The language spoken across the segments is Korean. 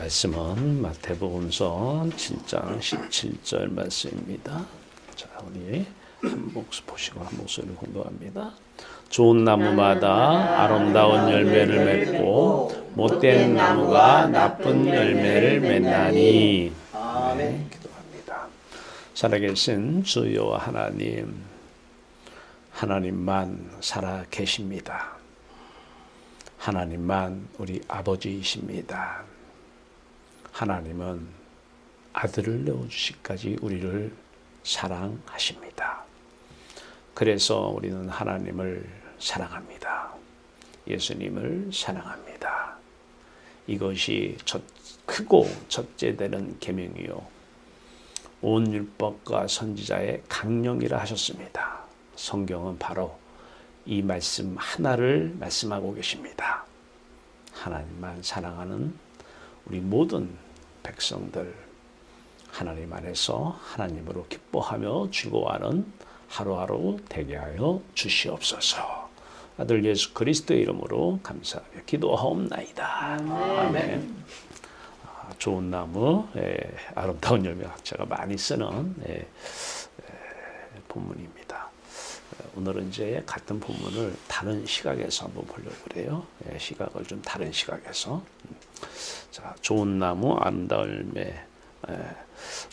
말씀은 마태복음서 7장 17절 말씀입니다. 자, 우리 한 목소리 보시고 한 목소리 공부합니다. 좋은 나무마다 아름다운 열매를 맺고 못된 나무가 나쁜 열매를 맺나니. 네, 기도합니다. 살아계신 주 여호와 하나님, 하나님만 살아 계십니다. 하나님만 우리 아버지이십니다. 하나님은 아들을 내어주시기까지 우리를 사랑하십니다. 그래서 우리는 하나님을 사랑합니다. 예수님을 사랑합니다. 이것이 크고 첫째 되는 계명이요 온 율법과 선지자의 강령이라 하셨습니다. 성경은 바로 이 말씀 하나를 말씀하고 계십니다. 하나님만 사랑하는 우리 모든 백성들, 하나님 안에서 하나님으로 기뻐하며 즐거워하는 하루하루 되게 하여 주시옵소서. 아들 예수 그리스도의 이름으로 감사하며 기도하옵나이다. 아멘. 좋은 나무, 아름다운 열매, 제가 많이 쓰는 본문입니다. 오늘은 이제 같은 본문을 다른 시각에서 한번 보려고 그래요. 시각을 좀 다른 시각에서. 자, 좋은 나무, 아름다운 열매.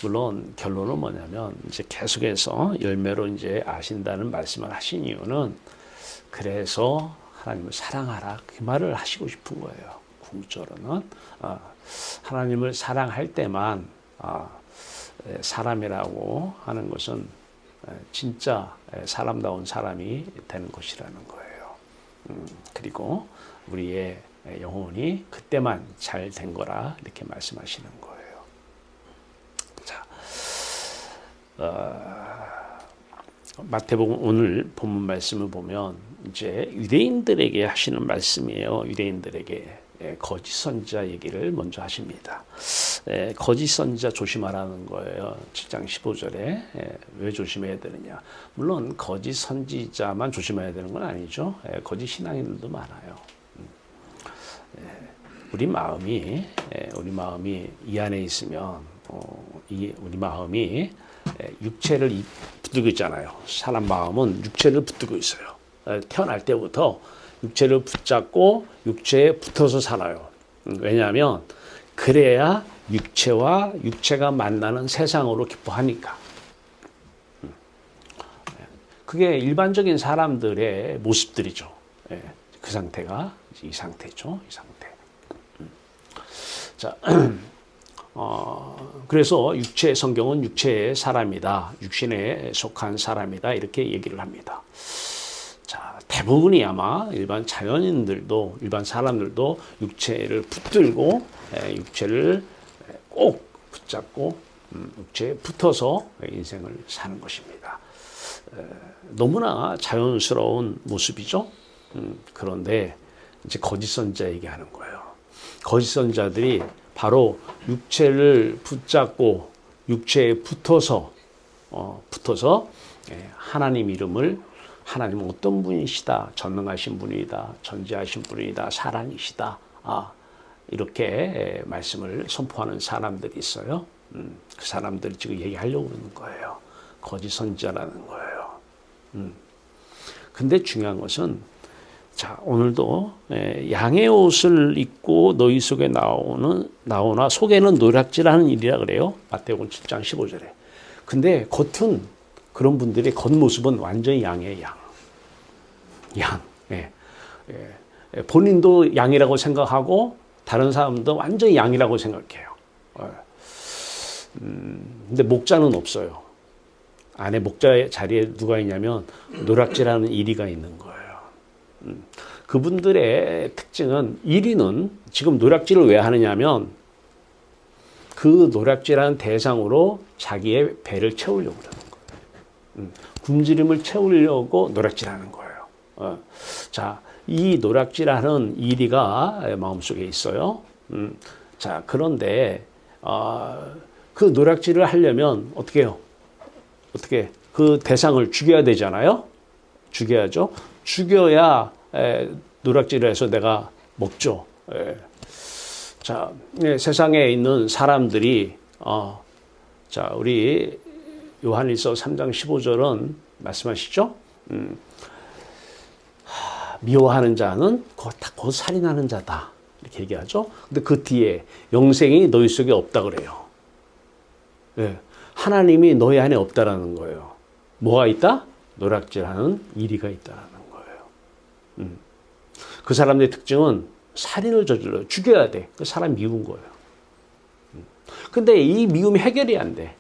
물론 결론은 뭐냐면 이제 계속해서 열매로 이제 아신다는 말씀을 하신 이유는 그래서 하나님을 사랑하라 그 말을 하시고 싶은 거예요. 궁극적으로는 하나님을 사랑할 때만 사람이라고 하는 것은 진짜 사람다운 사람이 되는 것이라는 거예요. 그리고 우리의 영혼이 그때만 잘 된 거라 이렇게 말씀하시는 거예요. 자, 마태복음 오늘 본문 말씀을 보면 이제 유대인들에게 하시는 말씀이에요. 유대인들에게 거짓 선지자 얘기를 먼저 하십니다. 거짓 선지자 조심하라는 거예요. 7장 15절에 왜 조심해야 되느냐. 물론 거짓 선지자만 조심해야 되는 건 아니죠. 거짓 신앙인들도 많아요. 우리 마음이 이 안에 있으면 우리 마음이 육체를 붙들고 있잖아요. 사람 마음은 육체를 붙들고 있어요. 태어날 때부터 육체를 붙잡고 육체에 붙어서 살아요. 왜냐하면 그래야 육체와 육체가 만나는 세상으로 기뻐하니까. 그게 일반적인 사람들의 모습들이죠. 그 상태가 이 상태죠. 이 상태. 자, 그래서 성경은 육체의 사람이다. 육신에 속한 사람이다. 이렇게 얘기를 합니다. 자, 대부분이 아마 일반 자연인들도, 일반 사람들도 육체를 붙들고, 육체를 꼭 붙잡고, 육체에 붙어서 인생을 사는 것입니다. 너무나 자연스러운 모습이죠. 그런데 이제 거짓 선지자 얘기하는 거예요. 거짓 선지자들이 바로 육체를 붙잡고 육체에 붙어서 하나님 이름을 하나님은 어떤 분이시다, 전능하신 분이다, 전지하신 분이다, 사랑이시다, 이렇게 말씀을 선포하는 사람들이 있어요. 그 사람들이 지금 얘기하려고 그러는 거예요. 거짓 선지자라는 거예요. 근데 중요한 것은 자, 오늘도 양의 옷을 입고 너희 속에 나오나 속에는 노략질하는 일이라 그래요. 마태복음 7장 15절에. 근데 겉은 그런 분들의 겉모습은 완전히 양이에요. 양. 본인도 양이라고 생각하고 다른 사람도 완전히 양이라고 생각해요. 근데 목자는 없어요. 안에 목자의 자리에 누가 있냐면 노략질하는 이리가 있는 거예요. 그분들의 특징은 1위는 지금 노략질을 왜 하느냐면 그 노략질하는 대상으로 자기의 배를 채우려고 그러는 거예요. 굶주림을 채우려고 노략질하는 거예요. 자, 이 노략질하는 1위가 마음속에 있어요. 자, 그런데 그 노략질을 하려면 어떻게 해요? 어떻게 그 대상을 죽여야 되잖아요. 죽여야죠. 죽여야 노략질을 해서 내가 먹죠. 자, 세상에 있는 사람들이 자, 우리 요한일서 3장 15절은 말씀하시죠? 미워하는 자는 곧 살인하는 자다. 이렇게 얘기하죠. 근데 그 뒤에 영생이 너희 속에 없다 그래요. 네. 하나님이 너희 안에 없다라는 거예요. 뭐가 있다? 노략질하는 이리가 있다라는 거예요. 그 사람들의 특징은 살인을 저질러요. 죽여야 돼. 그 사람 미운 거예요. 근데 이 미움이 해결이 안 돼.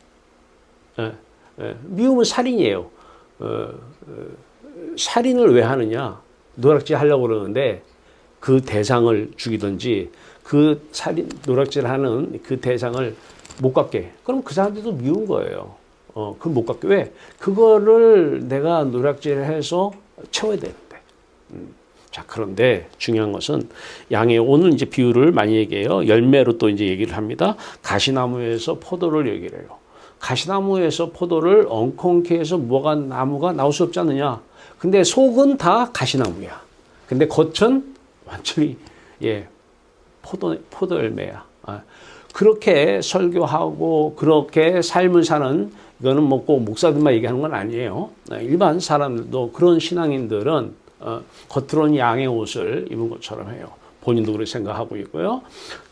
미움은 살인이에요. 살인을 왜 하느냐? 노략질 하려고 그러는데 그 대상을 죽이든지 그 노략질하는 그 대상을 못 갖게. 그럼 그 사람들도 미운 거예요. 그걸 못 갖게. 왜? 그거를 내가 노략질해서 채워야 되는데. 자, 그런데 중요한 것은 오늘 이제 비유를 많이 얘기해요. 열매로 또 이제 얘기를 합니다. 가시나무에서 포도를 얘기를 해요. 가시나무에서 포도를 엉겅퀴 해서 나무가 나올 수 없지 않느냐. 근데 속은 다 가시나무야. 근데 겉은 완전히 포도 열매야. 그렇게 설교하고 그렇게 삶을 사는 이거는 뭐 꼭 목사들만 얘기하는 건 아니에요. 일반 사람들도 그런 신앙인들은 겉으로는 양의 옷을 입은 것처럼 해요. 본인도 그렇게 생각하고 있고요.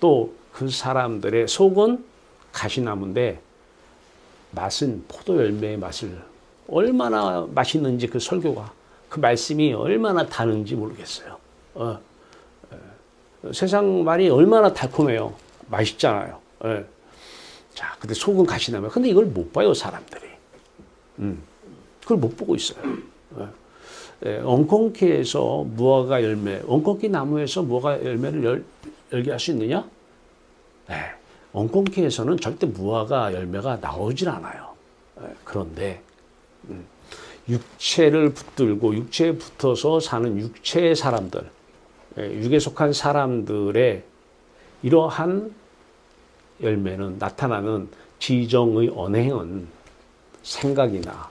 또 그 사람들의 속은 가시나무인데 맛은 포도 열매의 맛을 얼마나 맛있는지 그 설교가 그 말씀이 얼마나 다른지 모르겠어요. 세상 말이 얼마나 달콤해요. 맛있잖아요. 자, 근데 속은 가시나무. 근데 이걸 못 봐요, 사람들이. 그걸 못 보고 있어요. 엉겅퀴에서 무화과 열매, 엉겅퀴 나무에서 무화과 열매를 열게 할 수 있느냐? 엉겅퀴에서는 절대 무화과 열매가 나오질 않아요. 그런데 육체를 붙들고 육체에 붙어서 사는 육체의 사람들, 육에 속한 사람들의 이러한 열매는 나타나는 지정의 언행은 생각이나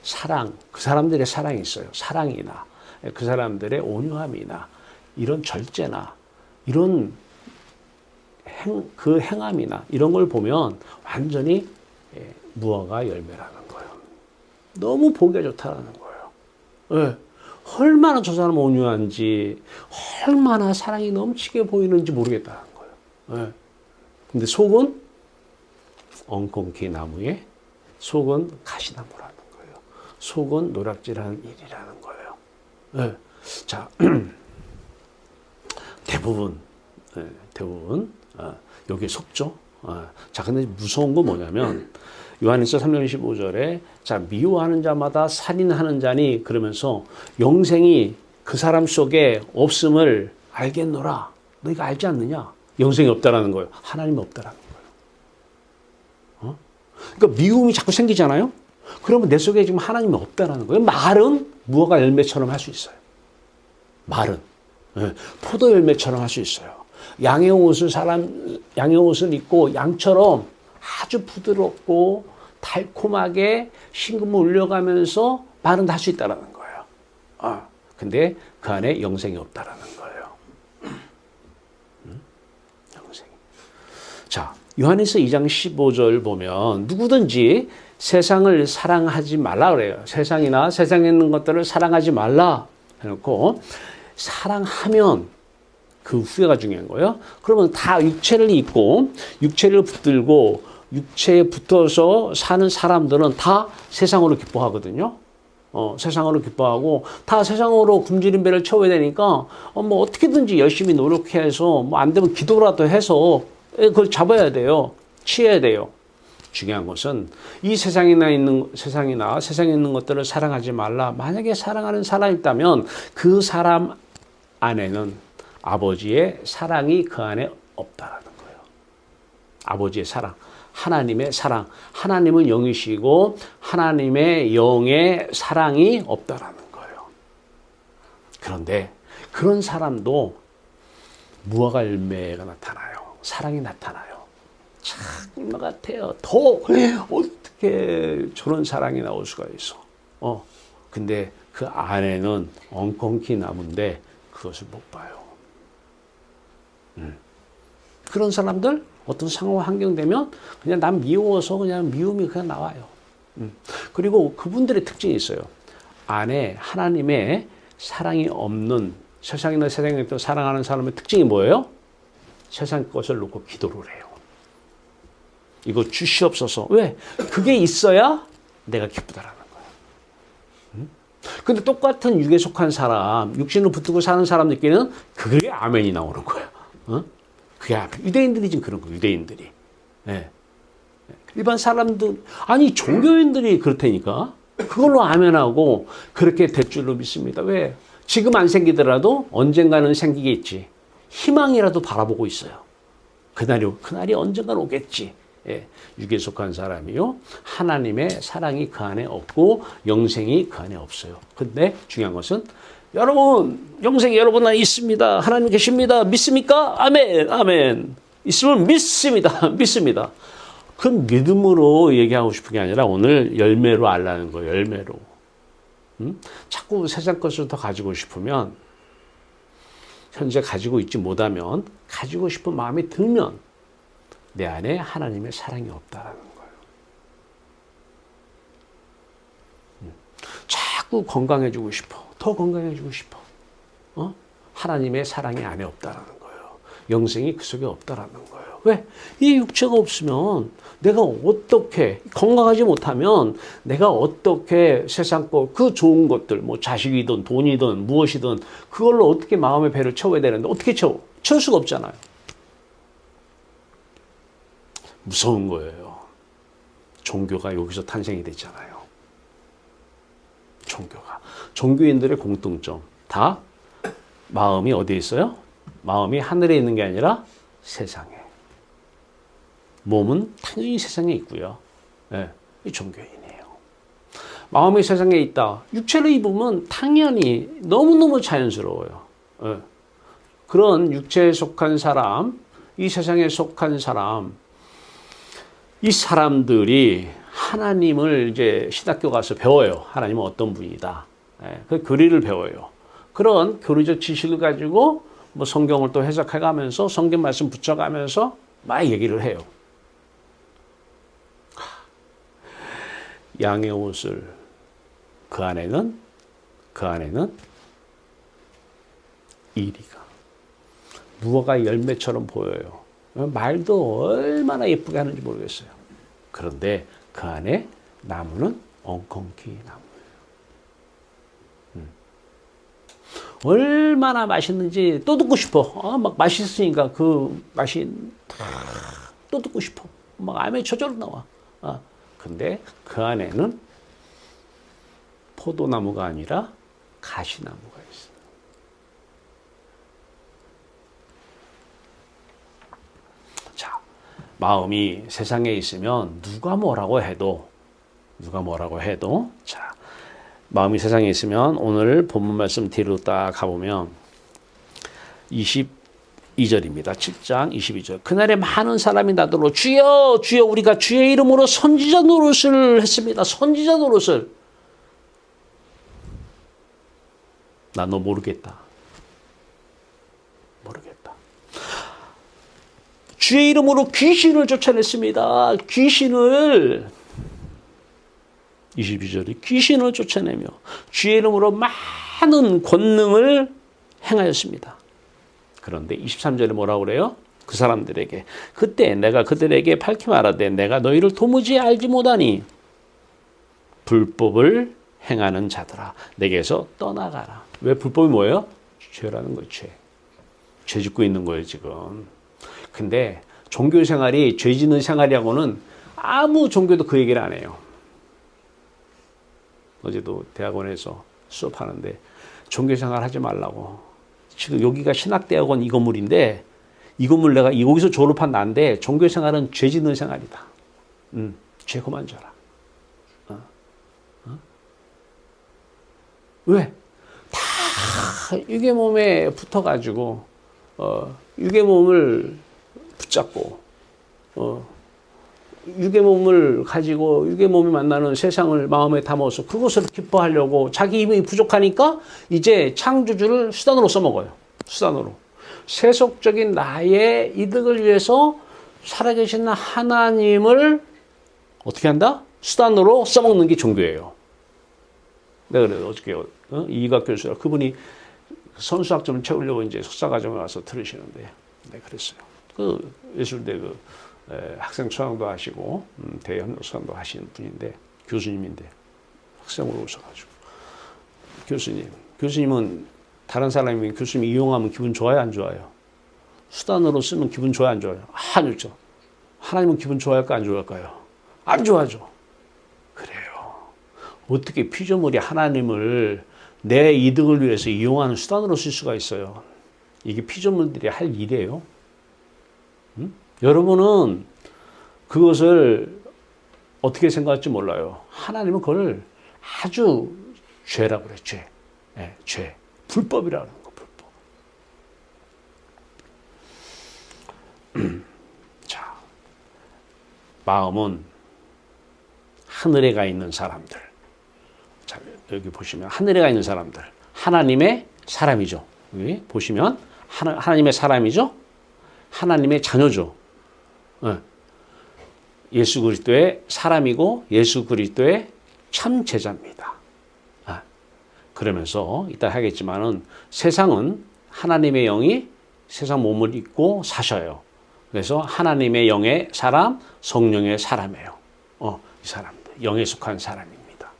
사랑, 그 사람들의 사랑이 있어요. 사랑이나 그 사람들의 온유함이나 이런 절제나 이런 그 행함이나 이런 걸 보면 완전히 무화과 열매라는 거예요. 너무 보기가 좋다라는 거예요. 얼마나 저 사람 온유한지, 얼마나 사랑이 넘치게 보이는지 모르겠다는 거예요. 근데 속은 엉겅퀴 나무에 속은 가시나무라는 거예요. 속은 노략질하는 일이라는 거예요. 자, 대부분 여기에 속죠. 자, 근데 무서운 건 뭐냐면 요한일서 3장 15절에 자, 미워하는 자마다 살인하는 자니 그러면서 영생이 그 사람 속에 없음을 알겠노라. 너희가 알지 않느냐? 영생이 없다라는 거예요. 하나님이 없다라는 거예요. 그러니까 미움이 자꾸 생기잖아요. 그러면 내 속에 지금 하나님이 없다라는 거예요. 말은 무화과 열매처럼 할 수 있어요. 말은 포도 열매처럼 할 수 있어요. 양의 옷을 입고 양처럼 아주 부드럽고 달콤하게 심금을 울려가면서 말은 할 수 있다라는 거예요. 근데 그 안에 영생이 없다라는 거예요. 영생이. 자, 요한일서 2장 15절 보면 누구든지 세상을 사랑하지 말라 그래요. 세상이나 세상에 있는 것들을 사랑하지 말라 해놓고 사랑하면 그 후회가 중요한 거예요. 그러면 다 육체를 입고 육체를 붙들고 육체에 붙어서 사는 사람들은 다 세상으로 기뻐하거든요. 세상으로 기뻐하고 다 세상으로 굶주린 배를 채워야 되니까 뭐 어떻게든지 열심히 노력해서 뭐 안 되면 기도라도 해서 그걸 잡아야 돼요. 취해야 돼요. 중요한 것은 이 세상에 있는 것들을 사랑하지 말라. 만약에 사랑하는 사람이 있다면 그 사람 안에는 아버지의 사랑이 그 안에 없다라는 거예요. 아버지의 사랑, 하나님의 사랑. 하나님은 영이시고 하나님의 영의 사랑이 없다라는 거예요. 그런데 그런 사람도 무화과 열매가 나타나요. 사랑이 나타나요. 참 얼마 같아요. 더 어떻게 저런 사랑이 나올 수가 있어. 근데 그 안에는 엉겅퀴 나무인데 그것을 못 봐요. 그런 사람들 어떤 상황 환경 되면 그냥 난 미워서 그냥 미움이 그냥 나와요. 그리고 그분들의 특징이 있어요. 안에 하나님의 사랑이 없는 세상이나 세상에 또 사랑하는 사람의 특징이 뭐예요? 세상 것을 놓고 기도를 해요. 이거 주시옵소서. 왜? 그게 있어야 내가 기쁘다라는 거예요. 근데 똑같은 육에 속한 사람, 육신을 붙들고 사는 사람들끼리는 그게 아멘이 나오는 거예요. 그게 아멘. 유대인들이 지금 그런 거예요. 유대인들이. 네. 일반 사람들, 아니 종교인들이 그렇다니까. 그걸로 아멘하고 그렇게 될 줄로 믿습니다. 왜? 지금 안 생기더라도 언젠가는 생기겠지. 희망이라도 바라보고 있어요. 그날이 언젠가는 오겠지. 예, 육에 속한 사람이요. 하나님의 사랑이 그 안에 없고 영생이 그 안에 없어요. 근데 중요한 것은 여러분, 영생이 여러분 안에 있습니다. 하나님 계십니다. 믿습니까? 아멘, 아멘. 있으면 믿습니다. 믿습니다. 그 믿음으로 얘기하고 싶은 게 아니라 오늘 열매로 알라는 거예요. 열매로. 자꾸 세상 것을 더 가지고 싶으면 현재 가지고 있지 못하면 가지고 싶은 마음이 들면 내 안에 하나님의 사랑이 없다라는 거예요. 자꾸 건강해지고 싶어. 더 건강해지고 싶어. 하나님의 사랑이 안에 없다라는 거예요. 영생이 그 속에 없다라는 거예요. 왜? 이 육체가 없으면 내가 어떻게 건강하지 못하면 내가 어떻게 세상 것, 그 좋은 것들, 뭐 자식이든 돈이든 무엇이든 그걸로 어떻게 마음의 배를 채워야 되는데 어떻게 채워? 채울 수가 없잖아요. 무서운 거예요. 종교가 여기서 탄생이 됐잖아요. 종교가. 종교인들의 공통점. 다 마음이 어디에 있어요? 마음이 하늘에 있는 게 아니라 세상에. 몸은 당연히 세상에 있고요. 네, 이 종교인이에요. 마음이 세상에 있다. 육체를 입으면 당연히 너무너무 자연스러워요. 네. 그런 육체에 속한 사람, 이 세상에 속한 사람, 이 사람들이 하나님을 이제 신학교 가서 배워요. 하나님은 어떤 분이다. 네, 그 교리를 배워요. 그런 교리적 지식을 가지고 뭐 성경을 또 해석해가면서 성경 말씀 붙여가면서 막 얘기를 해요. 양의 옷을 그 안에는 이리가 무화과 열매처럼 보여요. 말도 얼마나 예쁘게 하는지 모르겠어요. 그런데 그 안에 나무는 엉겅퀴 나무예요. 얼마나 맛있는지 또 듣고 싶어. 막 맛있으니까 그 맛이 또 듣고 싶어. 막 암에 저절로 나와. 근데 그 안에는 포도나무가 아니라 가시나무가 있어요. 자, 마음이 세상에 있으면 누가 뭐라고 해도 자, 마음이 세상에 있으면 오늘 본문 말씀 뒤로 딱 가보면 22절입니다. 7장 22절. 그날에 많은 사람이 나더러 주여 주여 우리가 주의 이름으로 선지자 노릇을 했습니다. 선지자 노릇을. 나 너 모르겠다. 주의 이름으로 귀신을 쫓아냈습니다. 귀신을 22절이 귀신을 쫓아내며 주의 이름으로 많은 권능을 행하였습니다. 그런데 23절에 뭐라고 그래요? 그 사람들에게 그때 내가 그들에게 밝히 말하되 내가 너희를 도무지 알지 못하니 불법을 행하는 자들아 내게서 떠나가라. 왜? 불법이 뭐예요? 죄라는 거예요. 죄 짓고 있는 거예요 지금. 근데 종교 생활이 죄 짓는 생활이라고는 아무 종교도 그 얘기를 안 해요. 어제도 대학원에서 수업하는데 종교 생활 하지 말라고. 지금 여기가 신학대학원 이 건물인데 이 건물 내가 여기서 졸업한 나인데 종교 생활은 죄 짓는 생활이다. 죄 그만 져라. 왜? 다 육의 몸에 붙어가지고 육의 몸을 붙잡고 육의 몸을 가지고 육의 몸이 만나는 세상을 마음에 담아서 그것을 기뻐하려고 자기 힘이 부족하니까 이제 창조주를 수단으로 써먹어요. 수단으로. 세속적인 나의 이득을 위해서 살아계신 하나님을 어떻게 한다? 수단으로 써먹는 게 종교예요. 내가 그래요. 어저께 이희각 교수라 그분이 선수학점을 채우려고 이제 석사과정에 와서 들으시는데, 네, 그랬어요. 그 예술대 학생 수강도 하시고 대학교 수강도 하시는 분인데 교수님인데 학생으로 오셔가지고 교수님은 다른 사람이 교수님 이용하면 기분 좋아요, 안 좋아요? 수단으로 쓰면 기분 좋아요, 안 좋아요? 안 좋죠. 하나님은 기분 좋아할까, 안 좋아할까요? 안 좋아하죠. 그래요. 어떻게 피조물이 하나님을 내 이득을 위해서 이용하는 수단으로 쓸 수가 있어요? 이게 피조물들이 할 일이에요. 여러분은 그것을 어떻게 생각할지 몰라요. 하나님은 그걸 아주 죄라고 그래요. 죄. 네, 죄. 불법이라는 거, 불법. 자, 마음은 하늘에 가 있는 사람들. 자, 여기 보시면 하늘에 가 있는 사람들. 하나님의 사람이죠. 여기 보시면 하나님의 사람이죠. 하나님의 자녀죠. 네. 예수 그리스도의 사람이고 예수 그리스도의 참 제자입니다. 그러면서 이따 하겠지만은 세상은 하나님의 영이 세상 몸을 입고 사셔요. 그래서 하나님의 영의 사람, 성령의 사람이에요. 이 사람들 영에 속한 사람입니다.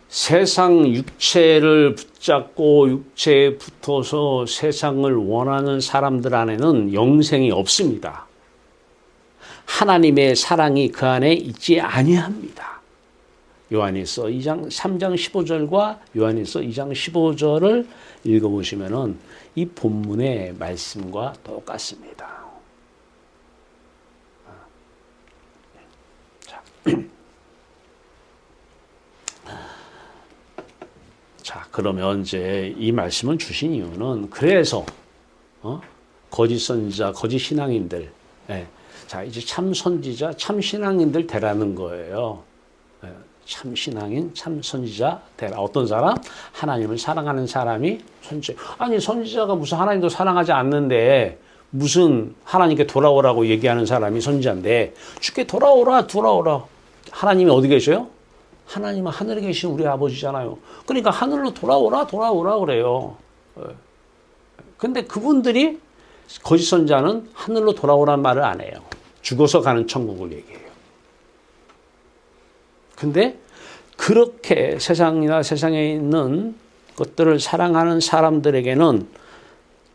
세상 육체를 붙잡고 육체에 붙어서 세상을 원하는 사람들 안에는 영생이 없습니다. 하나님의 사랑이 그 안에 있지 아니합니다. 요한일서 2장 3장 15절과 요한일서 2장 15절을 읽어보시면은 이 본문의 말씀과 똑같습니다. 자, 그러면 이제 이 말씀을 주신 이유는 그래서 거짓 선지자, 거짓 신앙인들, 자 이제 참 선지자, 참 신앙인들 되라는 거예요. 참 신앙인, 참 선지자 되라. 어떤 사람? 하나님을 사랑하는 사람이 선지자. 아니 선지자가 무슨 하나님도 사랑하지 않는데 무슨 하나님께 돌아오라고 얘기하는 사람이 선지자인데 주께 돌아오라. 하나님이 어디 계셔요? 하나님은 하늘에 계신 우리 아버지잖아요. 그러니까 하늘로 돌아오라 그래요. 근데 그분들이 거짓 선지자는 하늘로 돌아오라는 말을 안 해요. 죽어서 가는 천국을 얘기해요. 근데 그렇게 세상이나 세상에 있는 것들을 사랑하는 사람들에게는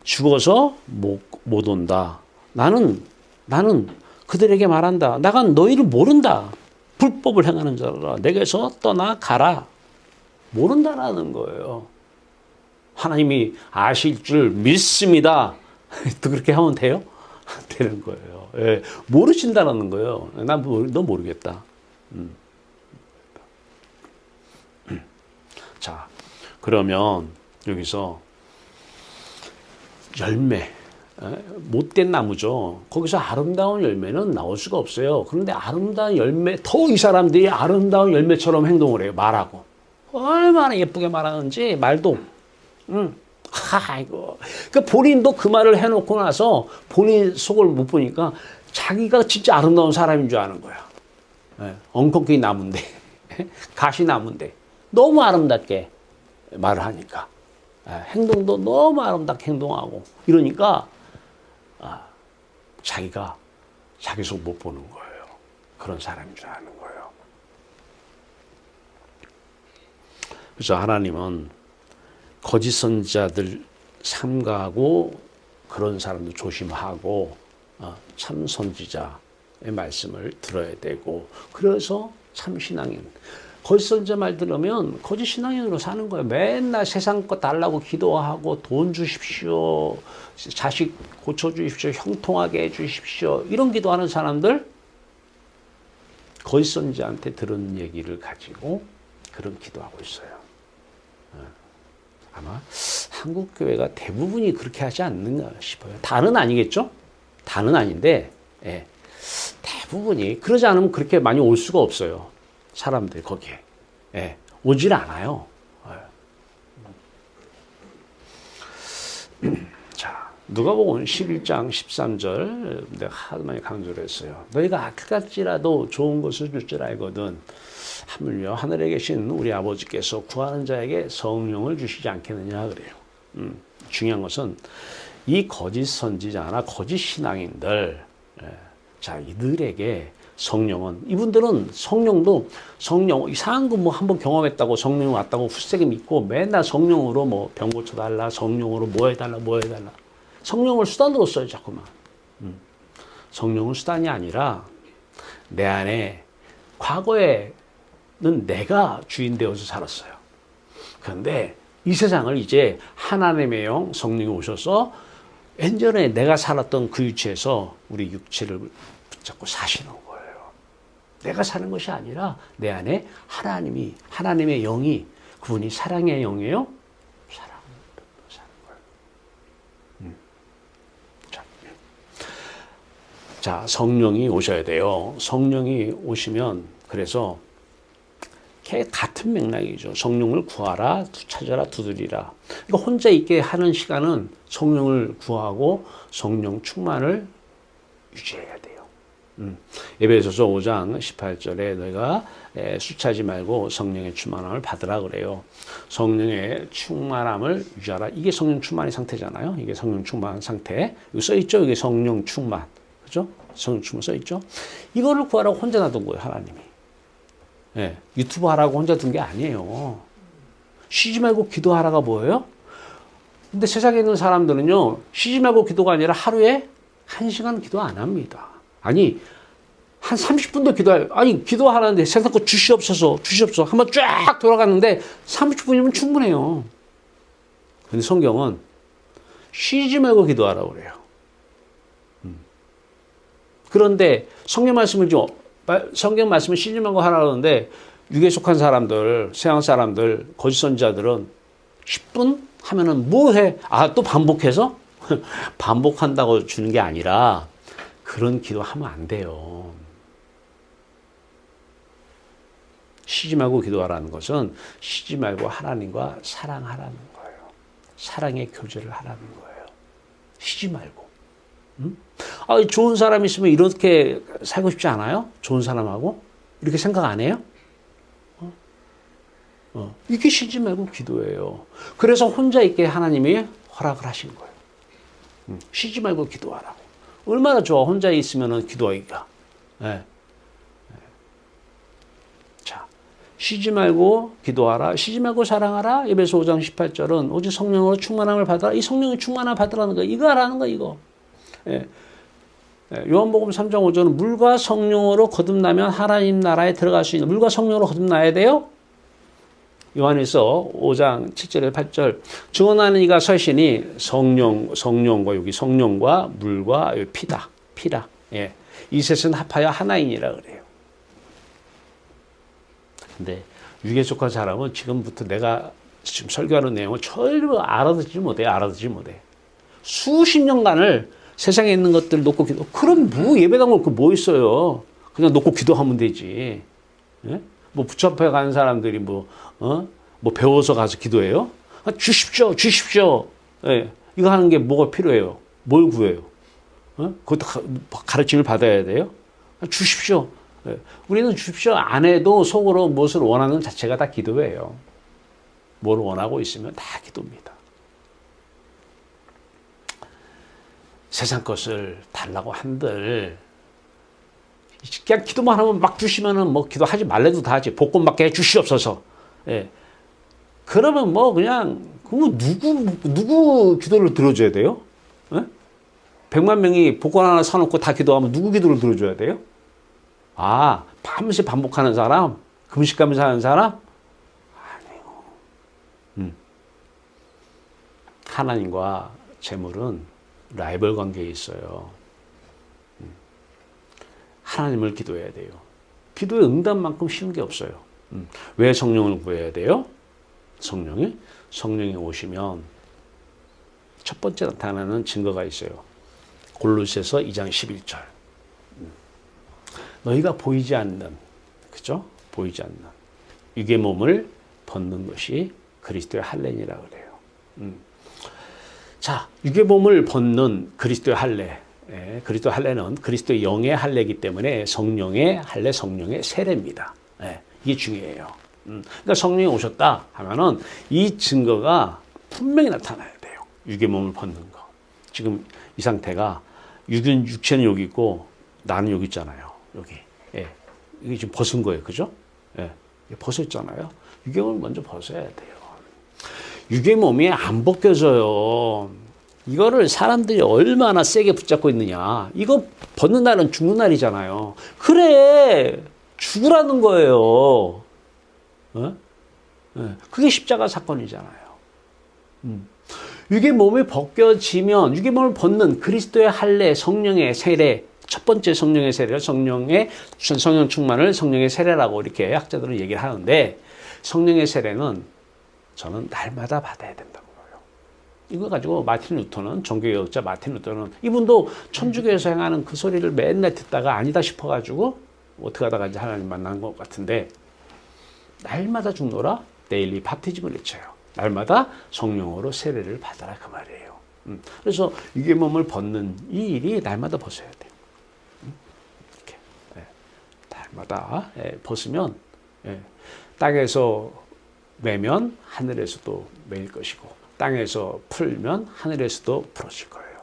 죽어서 못 온다. 나는 그들에게 말한다. 내가 너희를 모른다. 불법을 행하는 자라 내게서 떠나가라. 모른다라는 거예요. 하나님이 아실 줄 믿습니다. 또 그렇게 하면 돼요? 안 되는 거예요. 예, 모르신다는 거예요. 너 모르겠다. 자, 그러면 여기서 열매, 못된 나무죠. 거기서 아름다운 열매는 나올 수가 없어요. 그런데 아름다운 열매, 더 이 사람들이 아름다운 열매처럼 행동을 해요. 말하고. 얼마나 예쁘게 말하는지 말도. 아이고. 그러니까 본인도 그 말을 해놓고 나서 본인 속을 못 보니까 자기가 진짜 아름다운 사람인 줄 아는 거야. 엉겅퀴 나무인데, 가시 나무인데 너무 아름답게 말을 하니까 행동도 너무 아름답게 행동하고 이러니까 자기가 자기 속 못 보는 거예요. 그런 사람인 줄 아는 거예요. 그래서 하나님은 거짓 선지자들 삼가하고 그런 사람들 조심하고 참 선지자의 말씀을 들어야 되고 그래서 참 신앙인 거짓 선지자 말 들으면 거짓 신앙인으로 사는 거예요. 맨날 세상 거 달라고 기도하고 돈 주십시오. 자식 고쳐주십시오. 형통하게 해주십시오. 이런 기도하는 사람들 거짓 선지자한테 들은 얘기를 가지고 그런 기도하고 있어요. 아마 한국 교회가 대부분이 그렇게 하지 않는가 싶어요. 다는 아니겠죠? 다는 아닌데 대부분이 그러지 않으면 그렇게 많이 올 수가 없어요. 사람들 거기에 오질 않아요. 자, 누가복음 11장 13절 내가 하도 많이 강조를 했어요. 너희가 악할지라도 좋은 것을 줄 줄 알거든 하물며 하늘에 계신 우리 아버지께서 구하는 자에게 성령을 주시지 않겠느냐 그래요. 중요한 것은 이 거짓 선지자나 거짓 신앙인들, 자 이들에게 성령은, 이분들은 성령 이상한 거 뭐 한번 경험했다고 성령 왔다고 후세게 믿고 맨날 성령으로 뭐 병 고쳐달라, 성령으로 뭐 해달라. 성령을 수단으로 써요 자꾸만. 성령은 수단이 아니라 내 안에 과거에는 내가 주인 되어서 살았어요. 그런데 이 세상을 이제 하나님의 영 성령이 오셔서 예전에 내가 살았던 그 위치에서 우리 육체를 붙잡고 사시는 거예요. 내가 사는 것이 아니라 내 안에 하나님의 영이, 그분이 사랑의 영이에요. 사랑으로 사는 거예요. 자, 성령이 오셔야 돼요. 성령이 오시면, 그래서 같은 맥락이죠. 성령을 구하라, 찾아라, 두드리라. 그러니까 혼자 있게 하는 시간은 성령을 구하고 성령 충만을 유지해야 돼요. 에베소서 5장 18절에 너희가 수차지 말고 성령의 충만함을 받으라 그래요. 성령의 충만함을 유지하라. 이게 성령 충만의 상태잖아요. 이게 성령 충만 상태. 여기 써있죠? 이게 성령 충만. 그죠? 성령 충만 써있죠? 이거를 구하라고 혼자 놔둔 거예요, 하나님이. 예, 유튜브 하라고 혼자 둔 게 아니에요. 쉬지 말고 기도하라가 뭐예요? 근데 세상에 있는 사람들은요, 쉬지 말고 기도가 아니라 하루에 1시간 기도 안 합니다. 아니, 한 30분도 기도하라는데 세상 거 주시옵소서. 한번 쫙 돌아갔는데 30분이면 충분해요. 근데 성경은 쉬지 말고 기도하라고 그래요. 그런데 성경 말씀을 쉬지 말고 하라고 하는데, 육에 속한 사람들, 세상 사람들, 거짓 선지자들은 10분 하면은 뭐 해? 또 반복해서? 반복한다고 주는 게 아니라 그런 기도하면 안 돼요. 쉬지 말고 기도하라는 것은 쉬지 말고 하나님과 사랑하라는 거예요. 사랑의 교제를 하라는 거예요. 쉬지 말고. 좋은 사람 있으면 이렇게 살고 싶지 않아요? 좋은 사람하고? 이렇게 생각 안 해요? 이게 쉬지 말고 기도해요. 그래서 혼자 있게 하나님이 허락을 하신 거예요. 쉬지 말고 기도하라고. 얼마나 좋아, 혼자 있으면 기도하기가. 네. 자, 쉬지 말고 기도하라. 쉬지 말고 사랑하라. 에베소 5장 18절은 오직 성령으로 충만함을 받아라. 이 성령의 충만함을 받으라는 거, 이거 하라는 거, 이거. 예. 요한복음 3장 5절은 물과 성령으로 거듭나면 하나님 나라에 들어갈 수 있는, 물과 성령으로 거듭나야 돼요. 요한에서 5장 7절에 8절 증언하는 이가 서시니 성령과 여기 성령과 물과 피다. 예. 이 셋은 합하여 하나이니라 그래요. 근데 육에 속한 사람은 지금부터 내가 지금 설교하는 내용을 전혀 알아듣지 못해. 수십 년간을 세상에 있는 것들 놓고 기도. 그럼 뭐 예배당 놓고 뭐 있어요? 그냥 놓고 기도하면 되지. 예? 뭐 부처 앞에 가는 사람들이 뭐 배워서 가서 기도해요? 주십시오. 예. 이거 하는 게 뭐가 필요해요? 뭘 구해요? 그것도 가르침을 받아야 돼요? 주십시오. 예. 우리는 주십시오 안 해도 속으로 무엇을 원하는 자체가 다 기도예요. 뭘 원하고 있으면 다 기도입니다. 세상 것을 달라고 한들 그냥 기도만 하면 막 주시면은 뭐 기도하지 말래도 다 하지. 복권받게 해 주시옵소서. 예. 그러면 뭐 그냥 누구 기도를 들어줘야 돼요? 예? 100만 명이 복권 하나 사놓고 다 기도하면 누구 기도를 들어줘야 돼요? 밤새 반복하는 사람? 금식하면서 하는 사람? 아니요. 하나님과 재물은 라이벌 관계에 있어요. 하나님을 기도해야 돼요. 기도의 응답만큼 쉬운 게 없어요. 왜 성령을 구해야 돼요? 성령이 오시면 첫 번째 나타나는 증거가 있어요. 골로새서 2장 11절. 너희가 보이지 않는, 그죠? 보이지 않는 육의 몸을 벗는 것이 그리스도의 할례니라 그래요. 자, 유괴범을 벗는 그리스도의 할례. 예, 그리스도 할례는 그리스도의 영의 할례이기 때문에 성령의 할례, 성령의 세례입니다. 예, 이게 중요해요. 그러니까 성령이 오셨다 하면은 이 증거가 분명히 나타나야 돼요. 유괴범을 벗는 거. 지금 이 상태가 육체는 여기 있고 나는 여기 있잖아요. 여기. 예, 이게 지금 벗은 거예요, 그죠? 예, 벗었잖아요. 유괴범을 먼저 벗어야 돼요. 유괴몸이 안 벗겨져요. 이거를 사람들이 얼마나 세게 붙잡고 있느냐. 이거 벗는 날은 죽는 날이잖아요. 그래, 죽으라는 거예요. 어? 그게 십자가 사건이잖아요. 유괴몸이 벗겨지면 유괴몸을 벗는 그리스도의 할례, 성령의 세례, 첫 번째 성령의 세례를 성령 충만을 성령의 세례라고 이렇게 학자들은 얘기를 하는데, 성령의 세례는 저는 날마다 받아야 된다고 봐요. 이거 가지고 마틴 루터는, 종교개혁자 마틴 루터는, 이분도 천주교에서 행하는 그 소리를 맨날 듣다가 아니다 싶어가지고 어떻게 하다가 이제 하나님 만난 것 같은데, 날마다 죽노라 데일리 밥티즘을 외쳐요. 날마다 성령으로 세례를 받아라 그 말이에요. 그래서 유괴몸을 벗는 이 일이 날마다 벗어야 돼요. 이렇게 날마다 벗으면 땅에서 매면 하늘에서도 매일 것이고, 땅에서 풀면 하늘에서도 풀어질 거예요.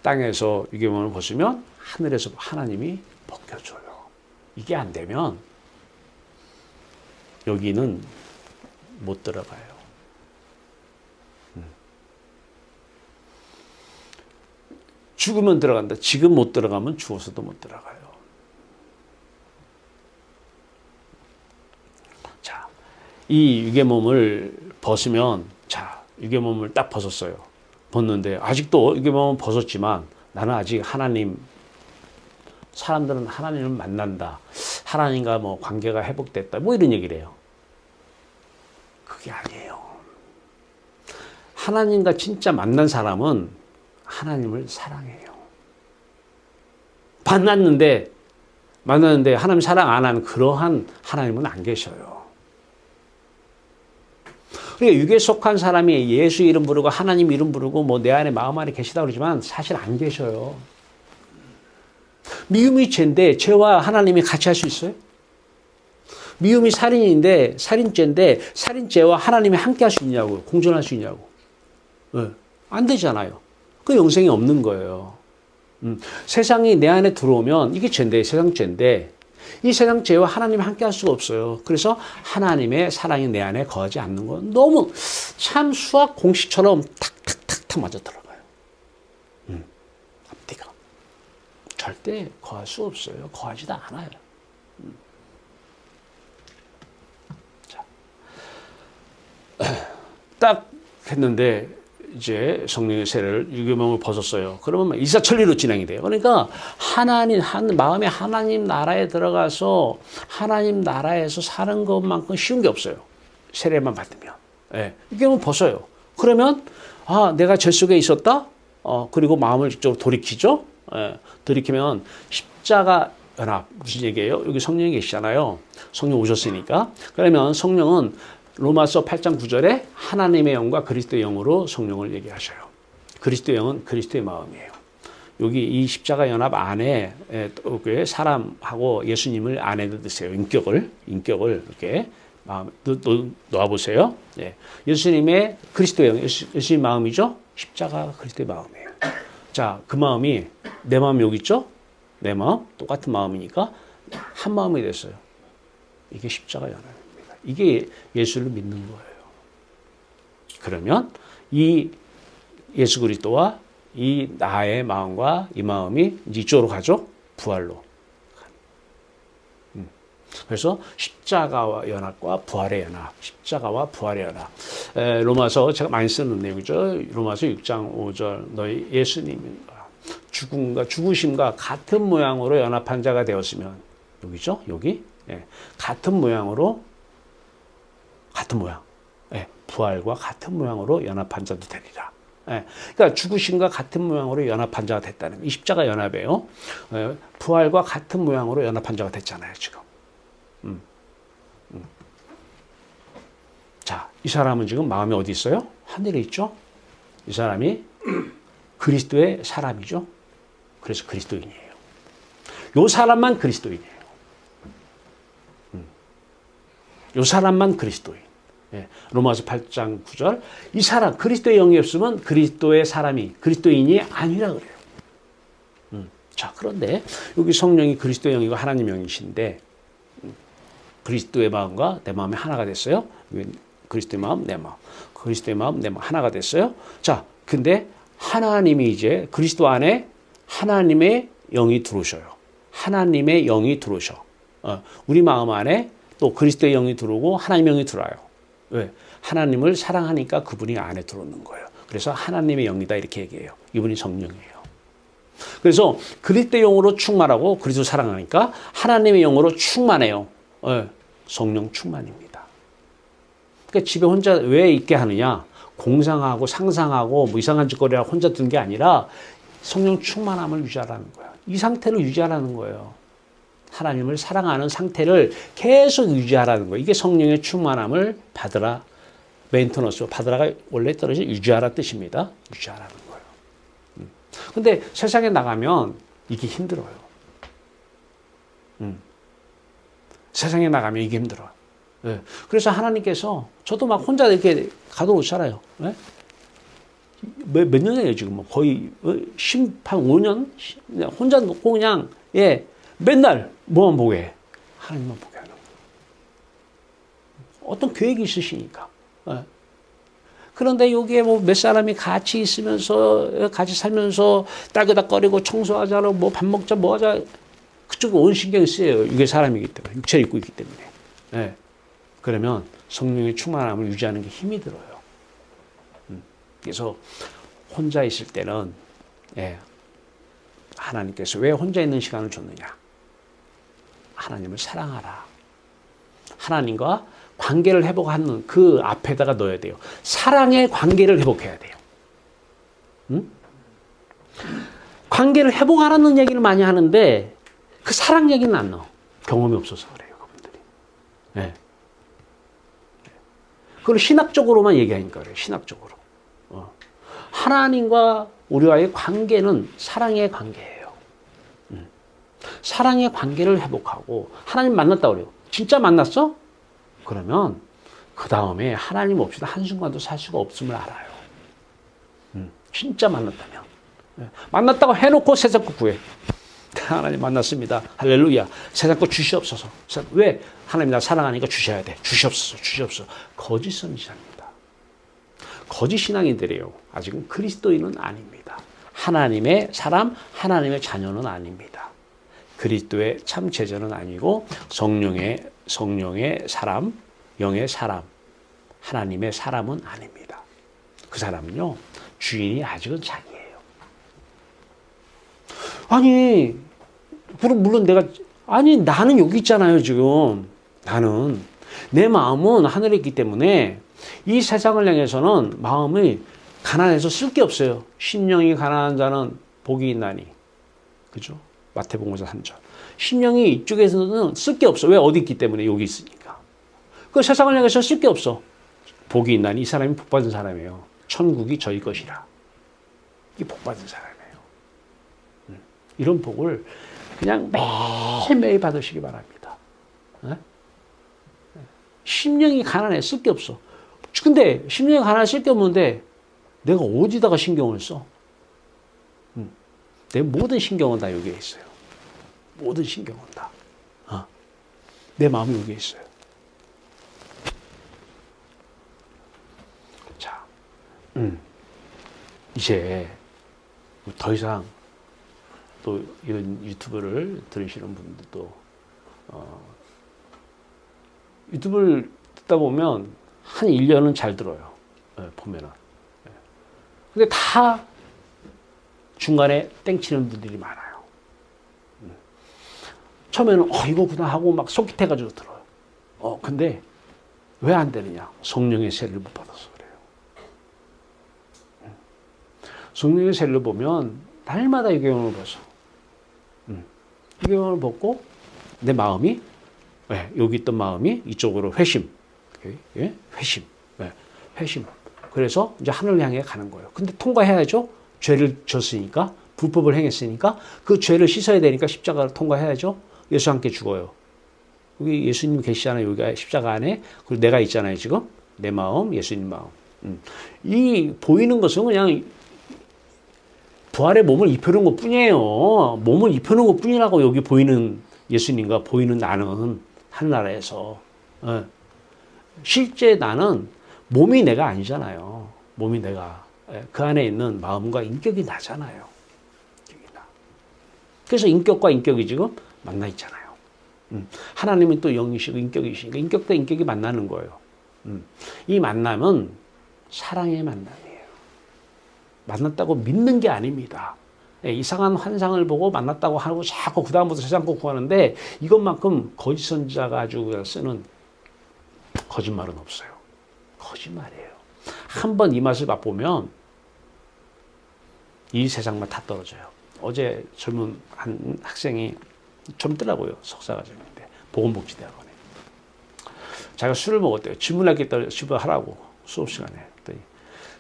땅에서 유괴몸을 벗으면 하늘에서 하나님이 벗겨줘요. 이게 안 되면 여기는 못 들어가요. 죽으면 들어간다. 지금 못 들어가면 죽어서도 못 들어가요. 자, 이 유괴몸을 벗으면, 자, 유괴몸을 딱 벗었어요. 벗는데 아직도 유괴몸은 벗었지만 나는 아직 하나님, 사람들은 하나님을 만난다. 하나님과 뭐 관계가 회복됐다. 뭐 이런 얘기를 해요. 그게 아니에요. 하나님과 진짜 만난 사람은 하나님을 사랑해요. 만났는데 하나님 사랑 안 하는 그러한 하나님은 안 계셔요. 그러니까 육에 속한 사람이 예수 이름 부르고 하나님 이름 부르고 뭐 내 안에 마음 안에 계시다 그러지만 사실 안 계셔요. 미움이 죄인데 죄와 하나님이 같이 할 수 있어요? 미움이 살인인데, 살인죄인데 살인죄와 하나님이 함께 할 수 있냐고요? 공존할 수 있냐고? 네. 안 되잖아요. 그 영생이 없는 거예요. 세상이 내 안에 들어오면 이게 죄인데, 세상 죄인데 이 세상 죄와 하나님이 함께 할 수가 없어요. 그래서 하나님의 사랑이 내 안에 거하지 않는 건 너무 참 수학 공식처럼 탁탁탁탁 맞아 들어가요. 앞뒤가. 절대 거할 수 없어요. 거하지도 않아요. 자, 딱 했는데 이제 성령의 세례를 유괴몸을 벗었어요. 그러면 일사천리로 진행이 돼요. 그러니까 마음에 하나님 나라에 들어가서 하나님 나라에서 사는 것만큼 쉬운 게 없어요. 세례만 받으면. 유괴몸을 벗어요. 그러면 내가 죄 속에 있었다. 그리고 마음을 직접으로 돌이키죠. 돌이키면 십자가 연합 무슨 얘기예요? 여기 성령이 계시잖아요. 성령 오셨으니까. 그러면 성령은 로마서 8장 9절에 하나님의 영과 그리스도의 영으로 성령을 얘기하셔요. 그리스도의 영은 그리스도의 마음이에요. 여기 이 십자가 연합 안에 사람하고 예수님을 안에 넣으세요. 인격을 이렇게 마음에 놓아보세요. 예수님의 그리스도의 영, 예수님 마음이죠. 십자가 그리스도의 마음이에요. 자, 그 마음이 내 마음이 여기 있죠. 내 마음 똑같은 마음이니까 한 마음이 됐어요. 이게 십자가 연합. 이게 예수를 믿는 거예요. 그러면 이 예수 그리스도와 이 나의 마음과 이 마음이 이쪽으로 가죠? 부활로. 그래서 십자가와 연합과 부활의 연합, 십자가와 부활의 연합. 로마서 제가 많이 쓰는 내용이죠. 로마서 6장 5절 너희 예수님과 죽으심과 같은 모양으로 연합한 자가 되었으면 여기죠? 여기 같은 모양. 부활과 같은 모양으로 연합한 자도 되리라. 그러니까 죽으심과 같은 모양으로 연합한 자가 됐다는 이 십자가 연합이에요. 부활과 같은 모양으로 연합한 자가 됐잖아요, 지금. 자, 이 사람은 지금 마음이 어디 있어요? 하늘에 있죠? 이 사람이 그리스도의 사람이죠? 그래서 그리스도인이에요. 요 사람만 그리스도인이에요. 요 사람만 그리스도인. 예, 로마서 8장 9절. 이 사람, 그리스도의 영이 없으면 그리스도의 사람이, 그리스도인이 아니라 그래요. 자, 그런데 여기 성령이 그리스도의 영이고 하나님 영이신데, 그리스도의 마음과 내 마음이 하나가 됐어요. 그리스도의 마음, 내 마음. 그리스도의 마음, 내 마음 하나가 됐어요. 자, 근데 하나님이 이제 그리스도 안에 하나님의 영이 들어오셔요. 하나님의 영이 들어오셔. 우리 마음 안에 또 그리스도의 영이 들어오고 하나님의 영이 들어와요. 왜? 하나님을 사랑하니까 그분이 안에 들어오는 거예요. 그래서 하나님의 영이다 이렇게 얘기해요. 이분이 성령이에요. 그래서 그리스도의 영으로 충만하고 그리스도 사랑하니까 하나님의 영으로 충만해요. 성령 충만입니다. 그러니까 집에 혼자 왜 있게 하느냐? 공상하고 상상하고 뭐 이상한 짓거리하고 혼자 든 게 아니라 성령 충만함을 유지하라는 거야. 이 상태를 유지하라는 거예요. 하나님을 사랑하는 상태를 계속 유지하라는 거예요. 이게 성령의 충만함을 받으라. 메인터너스, 받으라가 원래 떨어져 유지하라 뜻입니다. 유지하라는 거예요. 근데 세상에 나가면 이게 힘들어요. 세상에 나가면 이게 힘들어요. 네. 그래서 하나님께서 저도 막 혼자 이렇게 가둬놓잖아요. 네? 몇 년이에요, 지금. 거의 15년? 혼자 놓고 그냥, 맨날 뭐만 보게 해? 하나님만 보게 하는 거예요. 어떤 계획이 있으시니까. 그런데 여기에 뭐 몇 사람이 같이 있으면서, 같이 살면서 딸그닥거리고 청소하자, 뭐 밥 먹자, 뭐 하자. 그쪽에 온 신경이 쓰여요. 이게 사람이기 때문에. 육체를 입고 있기 때문에. 그러면 성령의 충만함을 유지하는 게 힘이 들어요. 그래서 혼자 있을 때는, 하나님께서 왜 혼자 있는 시간을 줬느냐? 하나님을 사랑하라. 하나님과 관계를 회복하는 그 앞에다가 넣어야 돼요. 사랑의 관계를 회복해야 돼요. 관계를 회복하라는 얘기를 많이 하는데 그 사랑 얘기는 안 넣어. 경험이 없어서 그래요, 그분들이. 그걸 신학적으로만 얘기하니까 그래요, 신학적으로. 하나님과 우리와의 관계는 사랑의 관계예요. 사랑의 관계를 회복하고 하나님 만났다 그래요. 진짜 만났어? 그러면 그 다음에 하나님 없이도 한순간도 살 수가 없음을 알아요. 진짜 만났다면. 만났다고 해놓고 세상 거 구해. 하나님 만났습니다. 할렐루야. 세상 거 주시옵소서. 왜? 하나님 나 사랑하니까 주셔야 돼. 주시옵소서. 주시옵소서. 거짓 선지자입니다. 거짓 신앙인들이에요. 아직은 그리스도인은 아닙니다. 하나님의 사람, 하나님의 자녀는 아닙니다. 그리스도의 참 제자는 아니고 성령의 사람, 영의 사람, 하나님의 사람은 아닙니다. 그 사람은요, 주인이 아직은 자기예요. 아니, 물론 나는 여기 있잖아요, 지금. 나는. 내 마음은 하늘에 있기 때문에 이 세상을 향해서는 마음이 가난해서 쓸 게 없어요. 심령이 가난한 자는 복이 있나니. 그죠? 마태복음서 3절. 심령이 이쪽에서는 쓸 게 없어. 왜? 어디 있기 때문에 여기 있으니까. 그 세상을 향해서 쓸 게 없어. 복이 있나니. 이 사람이 복받은 사람이에요. 천국이 저희 것이라. 이게 복받은 사람이에요. 이런 복을 그냥 매일매일 받으시기 바랍니다. 심령이 가난해. 쓸 게 없어. 근데 심령이 가난해. 쓸 게 없는데 내가 어디다가 신경을 써? 내 모든 신경은 다 여기에 있어요. 모든 신경은 다. 내 마음이 여기에 있어요. 자, 이제 더 이상 또 이런 유튜브를 들으시는 분들도 유튜브를 듣다 보면 한 1년은 잘 들어요. 보면은. 근데 다 중간에 땡치는 분들이 많아요. 처음에는 이거구나 하고 막 솔깃해가지고 들어요. 근데 왜 안 되느냐? 성령의 세례를 못 받아서 그래요. 성령의 세례를 보면 날마다 이 경험을 벗어. 이 경험을 벗고 내 마음이 여기 있던 마음이 이쪽으로 회심. 회심. 회심. 그래서 이제 하늘을 향해 가는 거예요. 근데 통과해야죠. 죄를 졌으니까, 불법을 행했으니까 그 죄를 씻어야 되니까 십자가를 통과해야죠. 예수 함께 죽어요. 여기 예수님 계시잖아요. 여기 십자가 안에. 그리고 내가 있잖아요. 지금 내 마음, 예수님 마음. 이 보이는 것은 그냥 부활의 몸을 입혀놓은 것 뿐이에요. 몸을 입혀놓은 것 뿐이라고 여기 보이는 예수님과 보이는 나는 하늘나라에서. 실제 나는 몸이 내가 아니잖아요. 몸이 내가. 그 안에 있는 마음과 인격이 나잖아요. 그래서 인격과 인격이 지금 만나 있잖아요. 하나님은 또 영이시고 인격이시니까 인격과 인격이 만나는 거예요. 이 만남은 사랑의 만남이에요. 만났다고 믿는 게 아닙니다. 이상한 환상을 보고 만났다고 하고 자꾸 그 다음부터 세상 거 구하는데 이것만큼 거짓 선지자가 아주 쓰는 거짓말은 없어요. 거짓말이에요. 한번 이 맛을 맛보면 이 세상만 다 떨어져요. 어제 젊은 한 학생이 젊더라고요. 석사과정인데 보건복지대학원에. 자기가 술을 먹었대요. 질문하겠다 질문하라고 수업 시간에. 그랬더니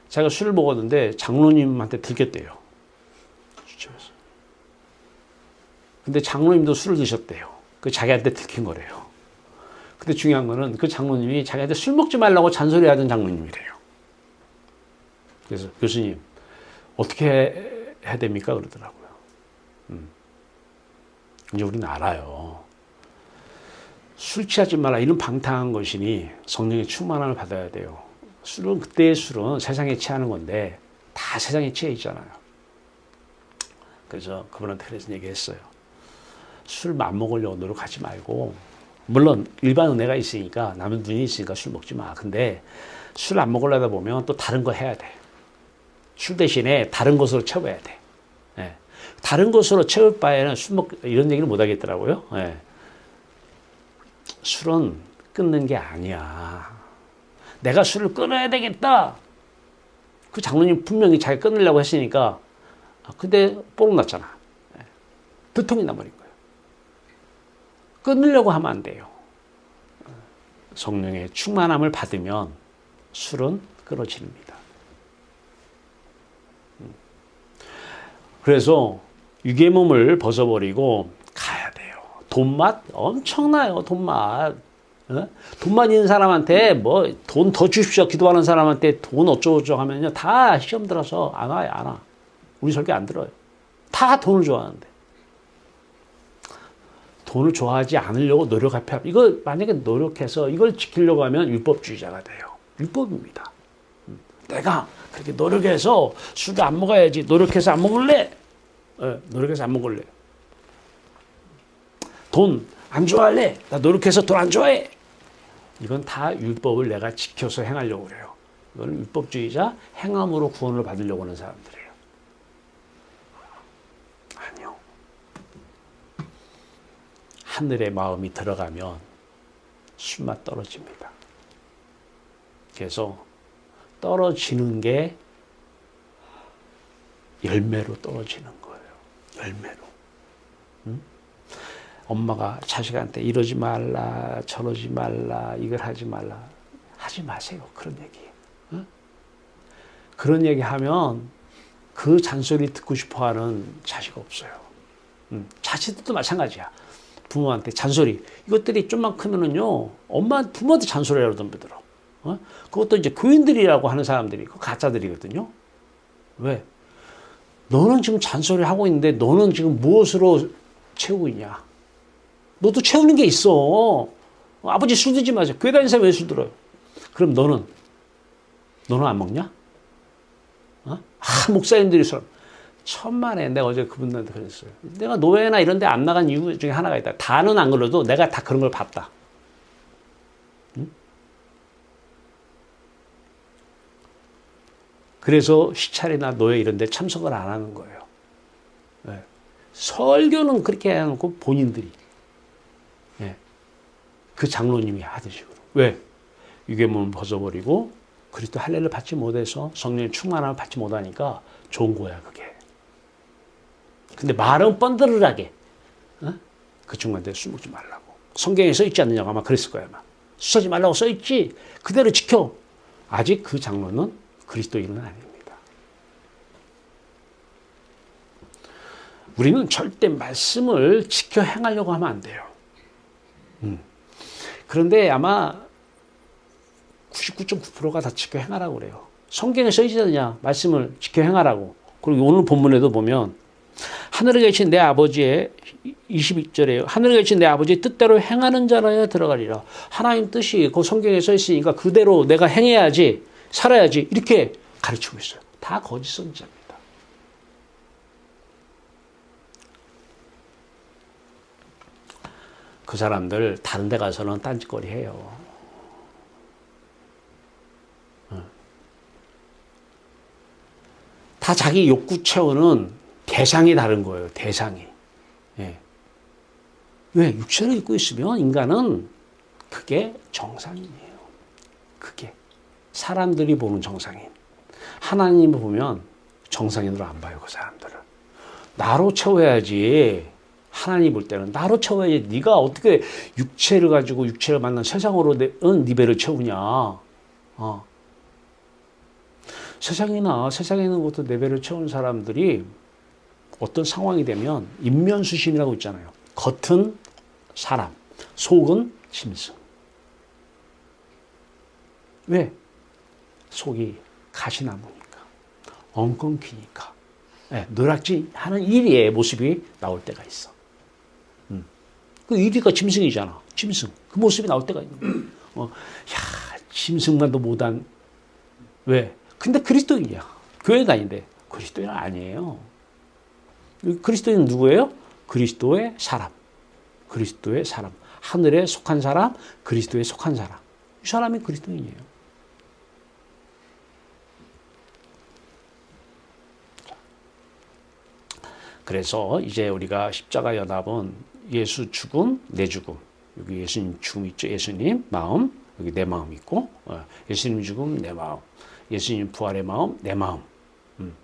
자기가 술을 먹었는데 장로님한테 들켰대요. 주점에서. 근데 장로님도 술을 드셨대요. 그 자기한테 들킨 거래요. 근데 중요한 거는 그 장로님이 자기한테 술 먹지 말라고 잔소리하던 장로님이래요. 그래서 교수님 어떻게 해야 됩니까? 그러더라고요. 이제 우리는 알아요. 술 취하지 말라 이런 방탕한 것이니 성령의 충만함을 받아야 돼요. 술은 그때의 술은 세상에 취하는 건데 다 세상에 취해 있잖아요. 그래서 그분한테 그래서 얘기했어요. 술 안 먹으려고 노력하지 말고 물론 일반 은혜가 있으니까 남의 눈이 있으니까 술 먹지 마. 근데 술 안 먹으려다 보면 또 다른 거 해야 돼. 술 대신에 다른 것으로 채워야 돼. 예. 다른 것으로 채울 바에는 이런 얘기를 못 하겠더라고요. 예. 술은 끊는 게 아니야. 내가 술을 끊어야 되겠다. 그 장로님 분명히 자기 끊으려고 했으니까 근데 뽕 났잖아. 예. 두통이 나버린 거예요. 끊으려고 하면 안 돼요. 성령의 충만함을 받으면 술은 끊어집니다. 그래서 유괴몸을 벗어버리고 가야 돼요. 돈맛 엄청나요. 돈맛. 돈만 있는 사람한테 뭐 돈 더 주십시오 기도하는 사람한테 돈 어쩌고저쩌고 하면요 다 시험 들어서 안 와요. 안 와. 우리 설교 안 들어요. 다 돈을 좋아하는데 돈을 좋아하지 않으려고 노력할 필요 없어요. 이거 만약에 노력해서 이걸 지키려고 하면 율법주의자가 돼요. 율법입니다. 내가 그렇게 노력해서 술도 안 먹어야지. 노력해서 안 먹을래. 노력해서 안 먹을래. 돈 안 좋아할래. 나 노력해서 돈 안 좋아해. 이건 다 율법을 내가 지켜서 행하려고 그래요. 이건 율법주의자 행함으로 구원을 받으려고 하는 사람들이에요. 아니요. 하늘의 마음이 들어가면 술맛 떨어집니다. 그래서 떨어지는 게 열매로 떨어지는 거예요. 열매로. 엄마가 자식한테 이러지 말라, 저러지 말라, 이걸 하지 말라. 하지 마세요. 그런 얘기. 그런 얘기 하면 그 잔소리 듣고 싶어 하는 자식 없어요. 자식들도 마찬가지야. 부모한테 잔소리. 이것들이 좀만 크면은요, 부모한테 잔소리라고 덤벼들어. 그것도 이제 교인들이라고 하는 사람들이, 그 가짜들이거든요. 왜? 너는 지금 잔소리 하고 있는데 너는 지금 무엇으로 채우고 있냐? 너도 채우는 게 있어. 아버지 술 드지 마세요. 교회 다니는 사람 왜 술 들어요? 그럼 너는 안 먹냐? 목사님들이 술. 천만에 내가 어제 그분들한테 그랬어요. 내가 노예나 이런 데 안 나간 이유 중에 하나가 있다. 다는 안 그래도 내가 다 그런 걸 봤다. 응? 그래서 시찰이나 노예 이런 데 참석을 안 하는 거예요. 네. 설교는 그렇게 해놓고 본인들이. 네. 그 장로님이 하듯이. 왜? 유괴물을 벗어버리고 그리스도 할례를 받지 못해서 성령의 충만함을 받지 못하니까 좋은 거야 그게. 근데 말은 뻔드르하게 그 친구한테 술 먹지 말라고. 성경에 써 있지 않느냐고 아마 그랬을 거야. 아마. 술 하지 말라고 써 있지. 그대로 지켜. 아직 그 장로는 그리스도인은 아닙니다. 우리는 절대 말씀을 지켜 행하려고 하면 안 돼요. 그런데 아마 99.9%가 다 지켜 행하라고 그래요. 성경에 써 있지 않느냐? 말씀을 지켜 행하라고. 그리고 오늘 본문에도 보면 하늘에 계신 내 아버지의 22절에요. 하늘에 계신 내 아버지의 뜻대로 행하는 자라야 들어가리라. 하나님 뜻이 그 성경에 써 있으니까 그대로 내가 행해야지, 살아야지 이렇게 가르치고 있어요. 다 거짓 선지자입니다. 그 사람들 다른 데 가서는 딴짓거리 해요. 다 자기 욕구 채우는 대상이 다른 거예요. 대상이. 예. 왜? 육체를 입고 있으면 인간은 그게 정상이에요. 그게. 사람들이 보는 정상인. 하나님을 보면 정상인으로 안 봐요. 그 사람들을. 나로 채워야지. 하나님 볼 때는 나로 채워야지. 네가 어떻게 육체를 가지고 육체를 만난 세상으로 네 배를 채우냐. 세상에 있는 것도 네 배를 채운 사람들이 어떤 상황이 되면 인면수심이라고 있잖아요. 겉은 사람, 속은 짐승. 왜? 속이 가시나무니까, 엉겅퀴니까, 노랗지 하는 이리의 모습이 나올 때가 있어. 그 이리가 짐승이잖아. 짐승. 그 모습이 나올 때가 있는 거야. 짐승만도 못한. 왜? 근데 그리스도인이야. 교회 다니는데 그리스도인은 아니에요. 그리스도인은 누구예요? 그리스도의 사람. 그리스도의 사람. 하늘에 속한 사람, 그리스도에 속한 사람. 이 사람이 그리스도인이에요. 그래서 이제 우리가 십자가 연합은 예수 죽음, 내 죽음. 여기 예수님 죽음 있죠? 예수님 마음, 여기 내 마음 있고, 예수님 죽음, 내 마음. 예수님 부활의 마음, 내 마음.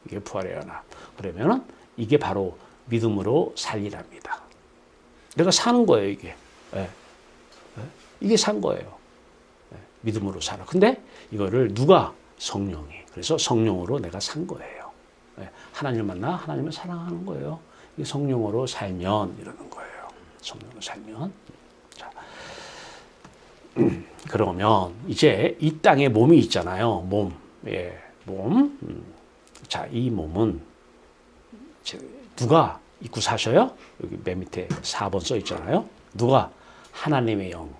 이게 부활의 연합. 그러면은 이게 바로 믿음으로 살리랍니다. 내가 사는 거예요, 이게. 이게 산 거예요. 믿음으로 살아. 근데 이거를 누가? 성령이. 그래서 성령으로 내가 산 거예요. 하나님을 만나 하나님을 사랑하는 거예요. 이게 성령으로 살면 이러는 거예요. 성령으로 살면. 자, 그러면 이제 이 땅에 몸이 있잖아요. 몸. 몸. 자, 이 몸은 누가 입고 사셔요? 여기 맨 밑에 4번 써 있잖아요. 누가? 하나님의 영.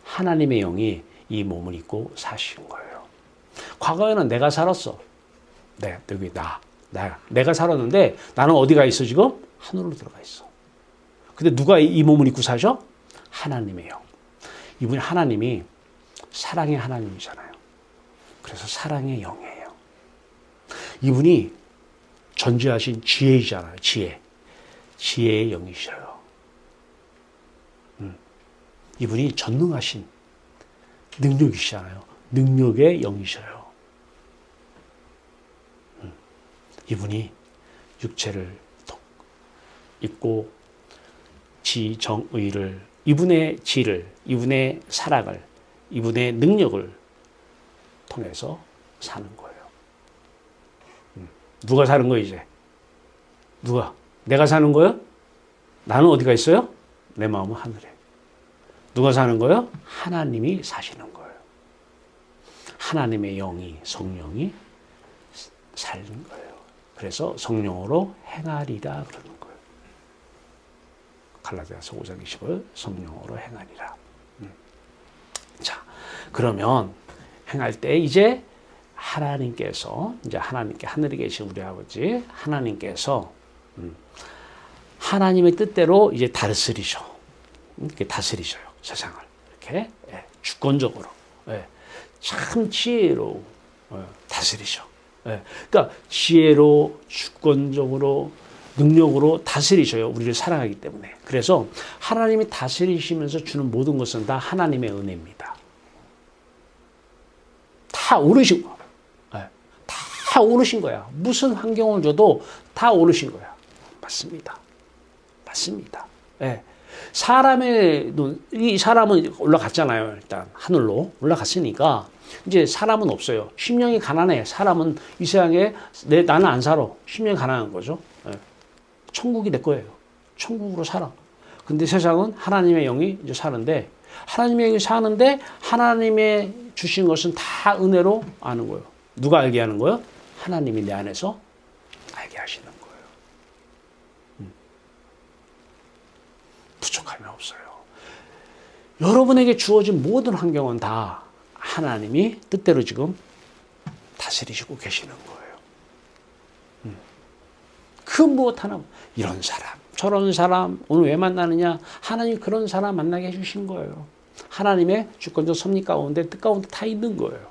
하나님의 영이 이 몸을 입고 사시는 거예요. 과거에는 내가 살았어. 여기 내가 살았는데 나는 어디가 있어 지금? 하늘로 들어가 있어. 근데 누가 이 몸을 입고 사셔? 하나님의 영. 이분이 하나님이 사랑의 하나님이잖아요. 그래서 사랑의 영이에요. 이분이 전지하신 지혜이잖아요. 지혜의 영이셔요. 이분이 전능하신 능력이시잖아요. 능력의 영이셔요. 이분이 육체를 입고 지정의를, 이분의 지를, 이분의 사랑을, 이분의 능력을 통해서 사는 거예요. 누가 사는 거예요, 이제? 누가? 내가 사는 거예요? 나는 어디가 있어요? 내 마음은 하늘에. 누가 사는 거예요? 하나님이 사시는 거예요. 하나님의 영이, 성령이 사는 거예요. 그래서 성령으로 행하리라 그러는 거예요. 갈라디아서 5장 20을 성령으로 행하리라. 자, 그러면 행할 때 이제 하나님께서, 이제 하나님께, 하늘에 계신 우리 아버지 하나님께서 하나님의 뜻대로 이제 다스리셔. 이렇게 다스리셔요. 세상을. 이렇게 주권적으로. 참 지혜로 다스리셔. 그러니까 지혜로, 주권적으로, 능력으로 다스리셔요. 우리를 사랑하기 때문에. 그래서 하나님이 다스리시면서 주는 모든 것은 다 하나님의 은혜입니다. 다 오르신 거야. 다 오르신 거야. 무슨 환경을 줘도 다 오르신 거야. 맞습니다. 맞습니다. 사람의 눈, 이 사람은 올라갔잖아요. 일단 하늘로 올라갔으니까 이제 사람은 없어요. 심령이 가난해. 사람은 이 세상에 나는 안 살아. 심령이 가난한 거죠. 예. 천국이 내 거예요. 천국으로 살아. 근데 세상은 하나님의 영이 이제 사는데 하나님의 영이 사는데 하나님의 주신 것은 다 은혜로 아는 거예요. 누가 알게 하는 거예요? 하나님이 내 안에서 알게 하시는 거예요. 부족함이 없어요. 여러분에게 주어진 모든 환경은 다 하나님이 뜻대로 지금 다스리시고 계시는 거예요. 그 무엇 하나, 이런 사람, 저런 사람, 오늘 왜 만나느냐? 하나님 그런 사람 만나게 해주신 거예요. 하나님의 주권적 섭리 가운데, 뜻 가운데 다 있는 거예요.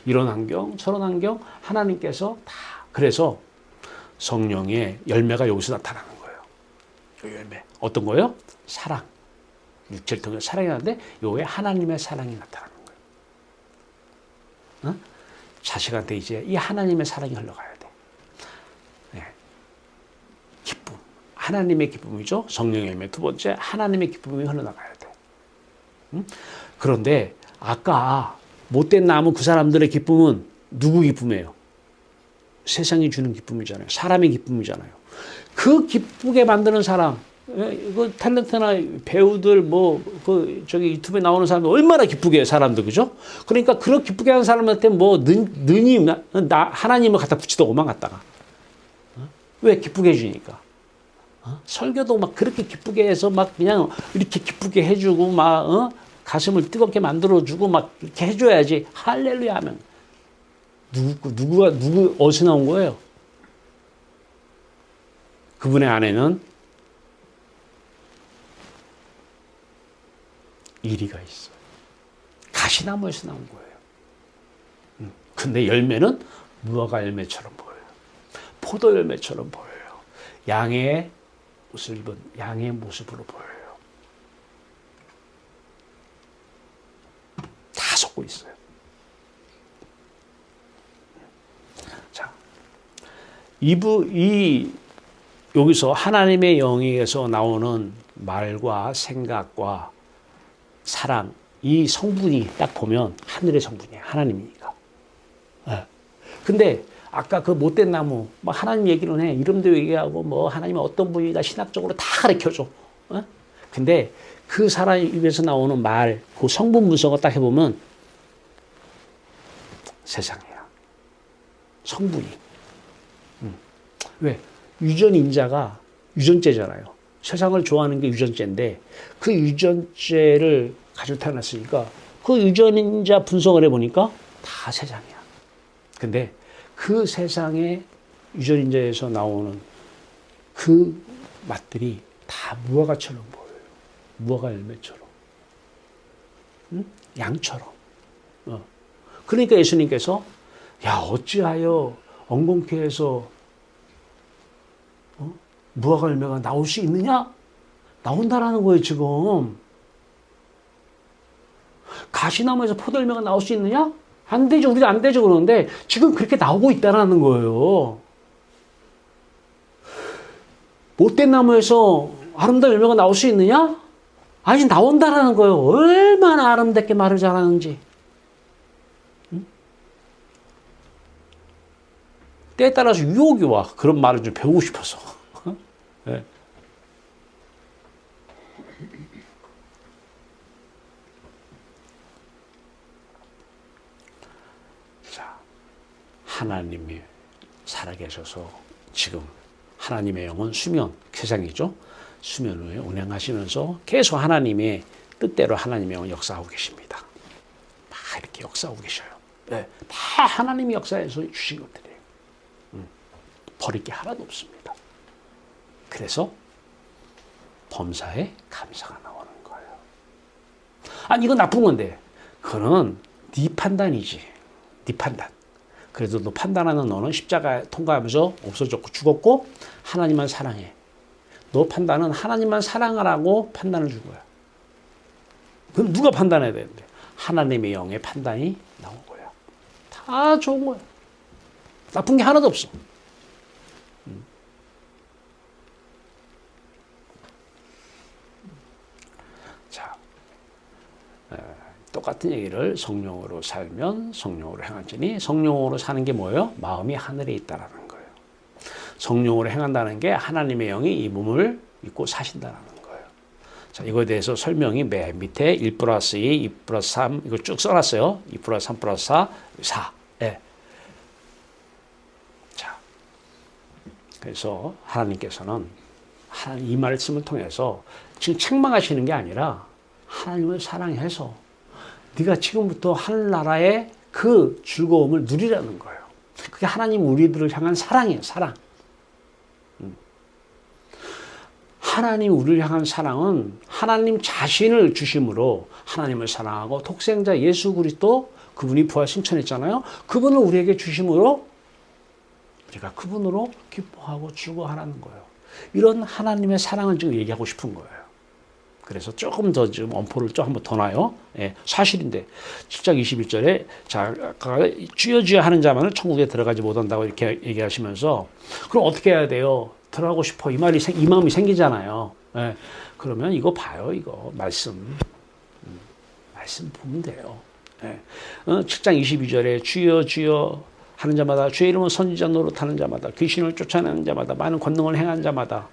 이런 환경, 저런 환경, 하나님께서 다. 그래서 성령의 열매가 여기서 나타나는 거예요. 이 열매. 어떤 거예요? 사랑. 육체를 통해 사랑이 나는데, 요게 하나님의 사랑이 나타나는 거예요. 어? 자식한테 이제 이 하나님의 사랑이 흘러가야 돼. 네. 기쁨. 하나님의 기쁨이죠. 성령의 열매. 두 번째, 하나님의 기쁨이 흘러나가야 돼. 그런데 아까 못된 나무 그 사람들의 기쁨은 누구 기쁨이에요? 세상이 주는 기쁨이잖아요. 사람의 기쁨이잖아요. 그 기쁘게 만드는 사람, 그 탤런트나 배우들 저기 유튜브에 나오는 사람들 얼마나 기쁘게 해요, 사람들, 그죠? 그러니까 그런 기쁘게 하는 사람한테 능히 하나님을 갖다 붙이다 오만 갖다가. 왜? 기쁘게 해주니까. 설교도 막 그렇게 기쁘게 해서 막 그냥 이렇게 기쁘게 해주고 가슴을 뜨겁게 만들어주고 막 이렇게 해줘야지 할렐루야 하면 누구 어디서 나온 거예요? 그분의 안에는 이리가 있어요. 가시나무에서 나온 거예요. 근데 열매는 무화과 열매처럼 보여요. 포도 열매처럼 보여요. 양의 옷을 입은 양의 모습으로 보여요. 다 섞고 있어요. 자, 여기서 하나님의 영에서 나오는 말과 생각과 사랑, 이 성분이 딱 보면 하늘의 성분이에요. 하나님이니까. 네. 근데 아까 그 못된 나무, 하나님 얘기는 해. 이름도 얘기하고, 하나님의 어떤 분이다 신학적으로 다 가르쳐줘. 어? 근데 그 사람 입에서 나오는 말, 그 성분 분석을 딱 해보면 세상이야. 성분이. 왜? 유전인자가 유전죄잖아요. 세상을 좋아하는 게 유전죄인데 그 유전죄를 가지고 태어났으니까 그 유전인자 분석을 해보니까 다 세상이야. 근데 그 세상의 유전인자에서 나오는 그 맛들이 다 무화과처럼 보여요. 무화과 열매처럼. 응? 양처럼. 그러니까 예수님께서 어찌하여 엉겅퀴에서 무화과 열매가 나올 수 있느냐? 나온다라는 거예요, 지금. 가시나무에서 포도 열매가 나올 수 있느냐? 안 되죠. 우리도 안 되죠. 그러는데 지금 그렇게 나오고 있다라는 거예요. 못된 나무에서 아름다운 열매가 나올 수 있느냐? 아니, 나온다라는 거예요. 얼마나 아름답게 말을 잘하는지. 응? 때에 따라서 유혹이 와. 그런 말을 좀 배우고 싶어서. 네. 자, 하나님이 살아계셔서 지금 하나님의 영은 수면, 세상이죠. 수면을 운행하시면서 계속 하나님의 뜻대로 하나님의 영은 역사하고 계십니다. 막 이렇게 역사하고 계셔요. 네. 다 하나님이 역사해서 주신 것들이에요. 버릴 게 하나도 없습니다. 그래서 범사에 감사가 나오는 거예요. 아니, 이건 나쁜 건데. 그거는 네 판단이지. 네 판단. 그래도 너 판단하는 너는 십자가 통과하면서 없어졌고 죽었고 하나님만 사랑해. 너 판단은 하나님만 사랑하라고 판단을 준 거야. 그럼 누가 판단해야 되는데? 하나님의 영의 판단이 나온 거야. 다 좋은 거야. 나쁜 게 하나도 없어. 똑같은 얘기를 성령으로 살면 성령으로 행하지니 성령으로 사는 게 뭐예요? 마음이 하늘에 있다라는 거예요. 성령으로 행한다는 게 하나님의 영이 이 몸을 입고 사신다는 거예요. 자, 이거에 대해서 설명이 맨 밑에 1 플러스 2, 2 플러스 3 이거 쭉 써놨어요. 2 플러스 3 플러스 4, 4. 예. 자, 그래서 하나님께서는 이 말씀을 통해서 지금 책망하시는 게 아니라 하나님을 사랑해서 네가 지금부터 하늘나라의 그 즐거움을 누리라는 거예요. 그게 하나님 우리들을 향한 사랑이에요. 사랑. 하나님 우리를 향한 사랑은 하나님 자신을 주심으로 하나님을 사랑하고 독생자 예수 그리스도 그분이 부활 승천했잖아요. 그분을 우리에게 주심으로 우리가 그분으로 기뻐하고 즐거워하라는 거예요. 이런 하나님의 사랑을 지금 얘기하고 싶은 거예요. 그래서 조금 더 지금 엄포를 좀 한번 더 놔요. 예, 사실인데 7장 21절에 자, 주여 하는 자만은 천국에 들어가지 못한다고 이렇게 얘기하시면서 그럼 어떻게 해야 돼요? 들어가고 싶어 이 마음이 생기잖아요. 예, 그러면 이거 봐요. 이거 말씀 보면 돼요. 예, 7장 22절에 주여 하는 자마다 주의 이름은 선지자 노릇하는 자마다 귀신을 쫓아내는 자마다 많은 권능을 행한 자마다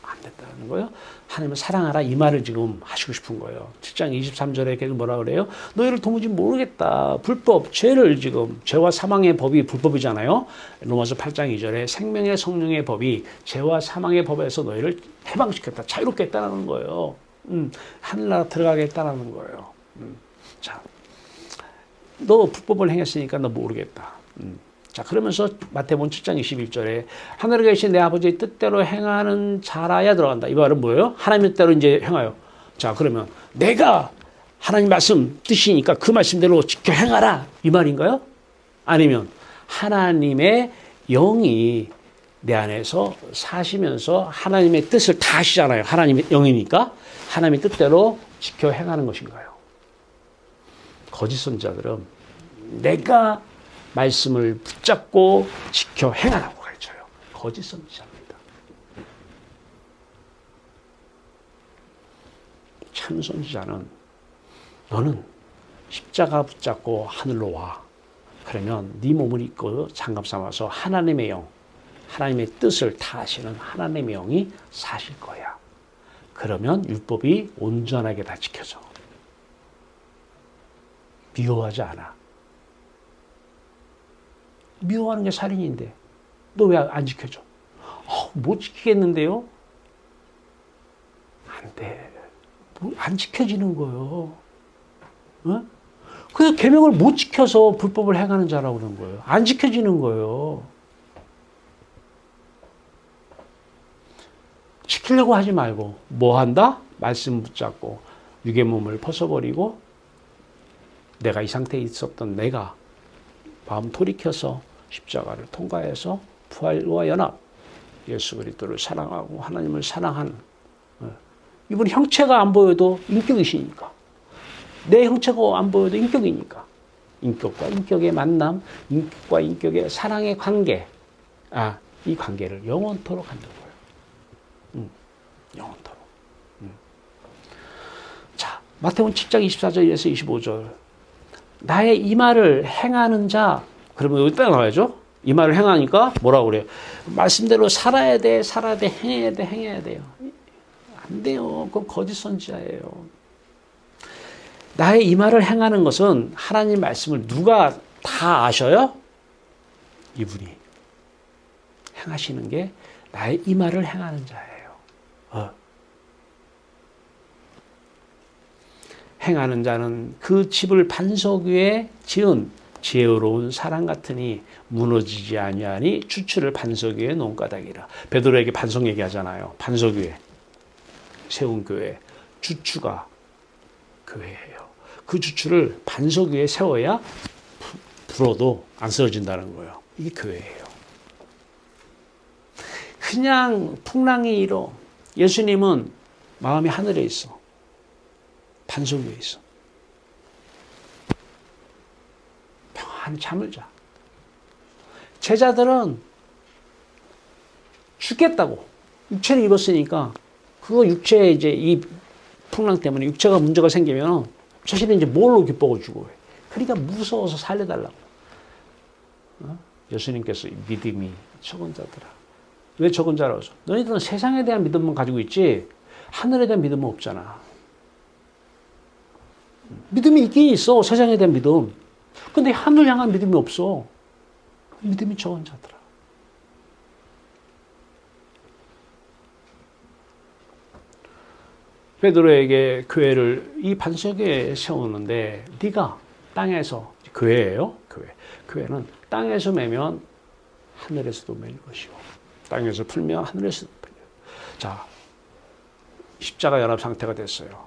안 된다는 거예요. 하나님을 사랑하라 이 말을 지금 하시고 싶은 거예요. 7장 23절에 계속 뭐라 그래요? 너희를 도무지 모르겠다. 불법, 죄를 지금 죄와 사망의 법이 불법이잖아요. 로마서 8장 2절에 생명의 성령의 법이 죄와 사망의 법에서 너희를 해방시켰다. 자유롭게 했다는 거예요. 하늘나라 들어가게 했다는 거예요. 자, 너 불법을 행했으니까 너 모르겠다. 자, 그러면서 마태복음 7장 21절에 하늘에 계신 내 아버지의 뜻대로 행하는 자라야 들어간다. 이 말은 뭐예요? 하나님의 뜻대로 이제 행하여. 자, 그러면 내가 하나님 말씀 뜻이니까 그 말씀대로 지켜 행하라. 이 말인가요? 아니면 하나님의 영이 내 안에서 사시면서 하나님의 뜻을 다 하시잖아요. 하나님의 영이니까 하나님의 뜻대로 지켜 행하는 것인가요? 거짓 선지자들은 내가 말씀을 붙잡고 지켜 행하라고 가르쳐요. 거짓 선지자입니다. 참 선지자는 너는 십자가 붙잡고 하늘로 와. 그러면 네 몸을 입고 장갑 삼아서 하나님의 영, 하나님의 뜻을 다 하시는 하나님의 영이 사실 거야. 그러면 율법이 온전하게 다 지켜져. 미워하지 않아. 미워하는 게 살인인데 너 왜 안 지켜줘? 못 지키겠는데요? 안 돼. 안 지켜지는 거예요. 어? 그래서 계명을 못 지켜서 불법을 행하는 자라고 그러는 거예요. 안 지켜지는 거예요. 지키려고 하지 말고 뭐 한다? 말씀 붙잡고 육의 몸을 벗어버리고 내가 이 상태에 있었던 내가 마음 돌이켜서 십자가를 통과해서 부활과 연합, 예수 그리스도를 사랑하고 하나님을 사랑하는 이분 형체가 안 보여도 인격이시니까 내 형체가 안 보여도 인격이니까 인격과 인격의 만남, 인격과 인격의 사랑의 관계 이 관계를 영원토록 한다는 거예요. 영원토록. 자, 마태복음 7장 24절에서 25절 나의 이 말을 행하는 자 그러면 여기 딱 나와야죠. 이 말을 행하니까 뭐라고 그래요? 말씀대로 살아야 돼, 행해야 돼요. 안 돼요. 그건 거짓 선지자예요. 나의 이 말을 행하는 것은 하나님 말씀을 누가 다 아셔요? 이분이. 행하시는 게 나의 이 말을 행하는 자예요. 행하는 자는 그 집을 반석 위에 지은 지혜로운 사람 같으니 무너지지 아니하니 주추를 반석 위에 놓은 까닭이라. 베드로에게 반석 얘기하잖아요. 반석 위에 세운 교회. 주추가 교회예요. 그 주추를 반석 위에 세워야 불어도 안 쓰러진다는 거예요. 이게 교회예요. 그냥 풍랑이 일어. 예수님은 마음이 하늘에 있어. 반석 위에 있어. 평안히 잠을 자. 제자들은 죽겠다고 육체를 입었으니까 그거 육체에 이제 이 풍랑 때문에 육체가 문제가 생기면 자신이 이제 뭘로 기뻐가지고 해. 그러니까 무서워서 살려달라고. 예수님께서 믿음이 적은 자들아. 왜 적은 자라고 하죠? 너희들은 세상에 대한 믿음만 가지고 있지 하늘에 대한 믿음은 없잖아. 믿음이 있긴 있어. 세상에 대한 믿음. 근데 하늘 향한 믿음이 없어. 믿음이 적은 자들아. 베드로에게 교회를 이 반석에 세우는데 네가 땅에서 교회예요. 교회는 땅에서 매면 하늘에서도 매일 것이고 땅에서 풀면 하늘에서도 풀려요. 자, 십자가 연합 상태가 됐어요.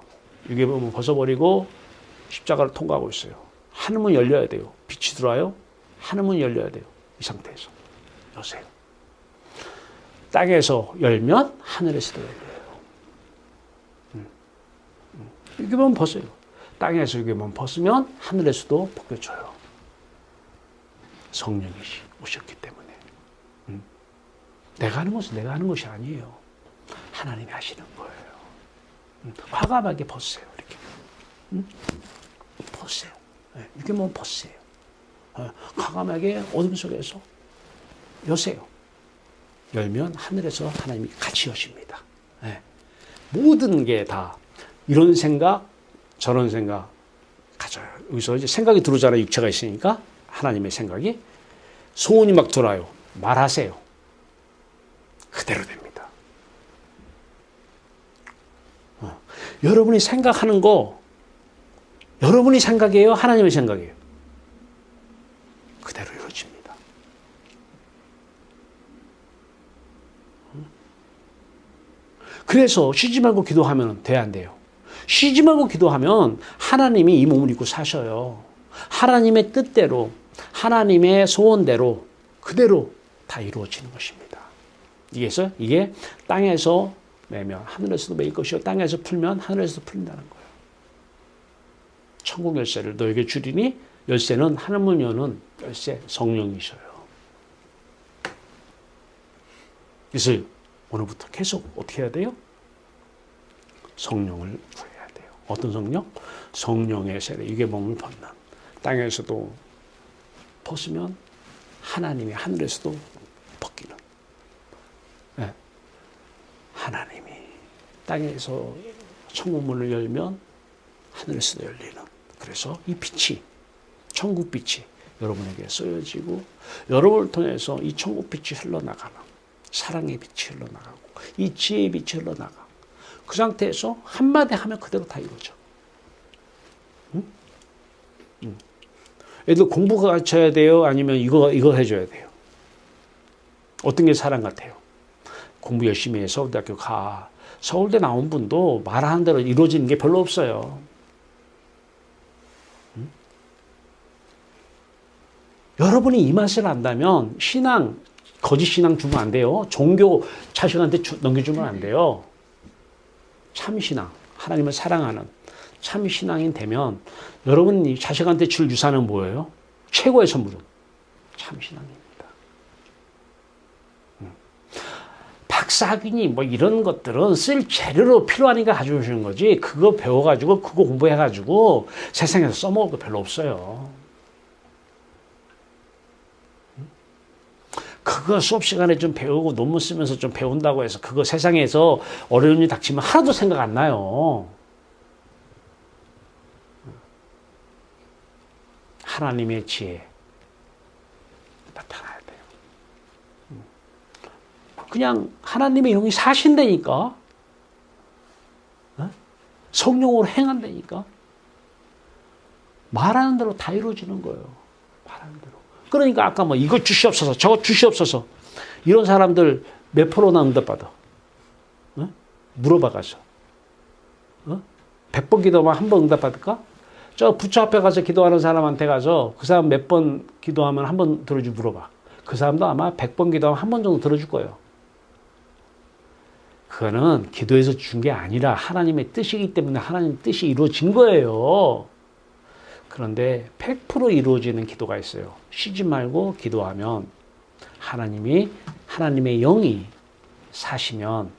유괴범은 벗어버리고 십자가를 통과하고 있어요. 하늘문 열려야 돼요. 빛이 들어와요. 하늘문 열려야 돼요. 이 상태에서 여세요. 땅에서 열면 하늘에서도 열려요. 유괴범은 벗어요. 땅에서 유괴범은 벗으면 하늘에서도 벗겨져요. 성령이 오셨기 때문에. 내가 하는 것이 아니에요. 하나님이 하시는 거예요. 과감하게 벗으세요. 이렇게. 벗으세요. 유괴범은 벗으세요. 과감하게 어둠 속에서 여세요. 열면 하늘에서 하나님이 같이 여십니다. 모든 게 다 이런 생각, 저런 생각 가져요. 여기서 이제 생각이 들어오잖아요. 육체가 있으니까 하나님의 생각이 소원이 막 돌아요. 말하세요. 그대로 됩니다. 여러분이 생각하는 거 여러분이 생각이에요? 하나님의 생각이에요? 그대로 이루어집니다. 그래서 쉬지 말고 기도하면 돼, 안 돼요? 쉬지 말고 기도하면 하나님이 이 몸을 입고 사셔요. 하나님의 뜻대로, 하나님의 소원대로 그대로 다 이루어지는 것입니다. 이게 땅에서 매면 하늘에서도 매일 것이요 땅에서 풀면 하늘에서도 풀린다는 거예요. 천국 열쇠를 너에게 주리니 열쇠는 하늘문 여는 열쇠 성령이셔요. 그래서 오늘부터 계속 어떻게 해야 돼요? 성령을 구해야 돼요. 어떤 성령? 성령의 세례, 유괴범을 벗는. 땅에서도 벗으면 하나님이 하늘에서도 벗기는. 네. 하나님이 땅에서 천국문을 열면 하늘에서도 열리는. 그래서 이 빛이, 천국 빛이 여러분에게 쏘여지고 여러분을 통해서 이 천국 빛이 흘러나가는, 사랑의 빛이 흘러나가고 이 지혜의 빛이 흘러나가. 그 상태에서 한마디 하면 그대로 다 이루어져. 애들 공부 가르쳐야 돼요? 아니면 이거 해줘야 돼요? 어떤 게 사랑 같아요? 공부 열심히 해서 서울대학교 가. 서울대 나온 분도 말하는 대로 이루어지는 게 별로 없어요. 여러분이 이 맛을 안다면 거짓 신앙 주면 안 돼요. 종교 자식한테 넘겨주면 안 돼요. 참 신앙, 하나님을 사랑하는 참 신앙인 되면 여러분이 자식한테 줄 유산은 뭐예요? 최고의 선물은 참 신앙입니다. 박사학위니 뭐 이런 것들은 쓸 재료로 필요하니까 가져오시는 거지. 그거 배워가지고 그거 공부해가지고 세상에서 써먹을 거 별로 없어요. 그거 수업 시간에 좀 배우고 논문 쓰면서 좀 배운다고 해서 그거 세상에서 어려운 일이 닥치면 하나도 생각 안 나요. 하나님의 지혜 나타나야 돼요. 그냥 하나님의 영이 사신다니까. 성령으로 행한다니까. 말하는 대로 다 이루어지는 거예요. 말하는 대로. 그러니까 아까 뭐 이거 주시옵소서 저거 주시옵소서 이런 사람들 몇 프로나 응답받아? 물어봐 가서. 100번 기도하면 한 번 응답받을까? 저 부처 앞에 가서 기도하는 사람한테 가서 그 사람 몇 번 기도하면 한 번 들어줄 물어봐. 그 사람도 아마 100번 기도하면 한 번 정도 들어줄 거예요. 그거는 기도해서 준 게 아니라 하나님의 뜻이기 때문에 하나님의 뜻이 이루어진 거예요. 그런데 100% 이루어지는 기도가 있어요. 쉬지 말고 기도하면 하나님의 영이 사시면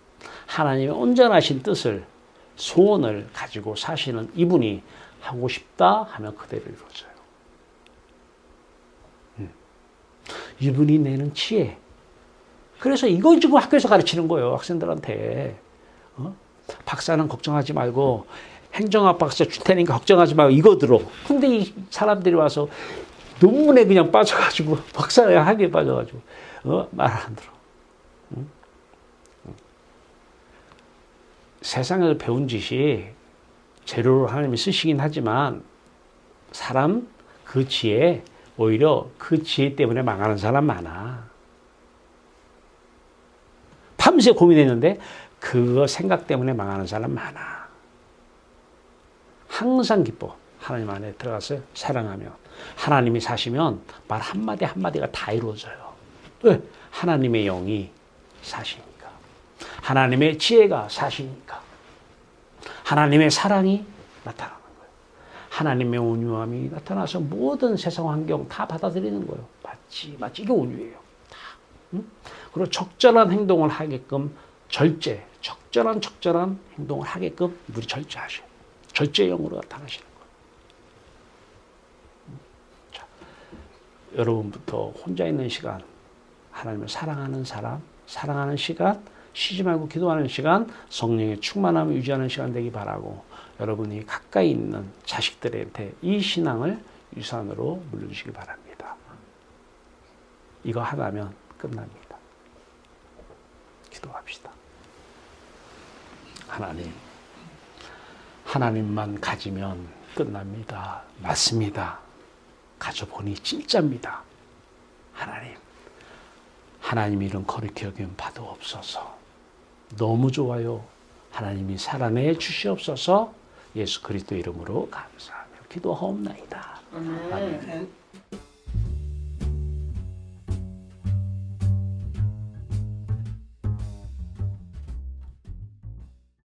하나님의 온전하신 뜻을 소원을 가지고 사시는 이분이 하고 싶다 하면 그대로 이루어져요. 이분이 내는 지혜. 그래서 이거 지금 학교에서 가르치는 거예요. 학생들한테. 박사는 걱정하지 말고 행정학 박사 줄 테니까 걱정하지 말고 이거 들어. 근데 이 사람들이 와서 논문에 그냥 빠져가지고 박사학위에 빠져가지고 말 안 들어. 세상에서 배운 짓이 재료로 하나님이 쓰시긴 하지만 사람 그 지혜 오히려 그 지혜 때문에 망하는 사람 많아. 밤새 고민했는데 그거 생각 때문에 망하는 사람 많아. 항상 기뻐. 하나님 안에 들어가서 사랑하면 하나님이 사시면 말 한마디 한마디가 다 이루어져요. 왜? 하나님의 영이 사시니까. 하나님의 지혜가 사시니까. 하나님의 사랑이 나타나는 거예요. 하나님의 온유함이 나타나서 모든 세상 환경 다 받아들이는 거예요. 맞지? 이게 온유예요. 다. 그리고 적절한 행동을 하게끔 적절한 행동을 하게끔 우리 절제하셔요. 절제형으로 나타나시는 거예요. 자, 여러분부터 혼자 있는 시간, 하나님을 사랑하는 사람, 사랑하는 시간, 쉬지 말고 기도하는 시간, 성령의 충만함을 유지하는 시간 되기 바라고 여러분이 가까이 있는 자식들한테 이 신앙을 유산으로 물려주시기 바랍니다. 이거 하나면 끝납니다. 기도합시다. 하나님만 가지면 끝납니다. 맞습니다. 가져보니 진짜입니다. 하나님 이름 거룩히 여기면 받아옵소서. 너무 좋아요. 하나님이 살아내 주시옵소서. 예수 그리스도 이름으로 감사하며 기도하옵나이다. 아멘.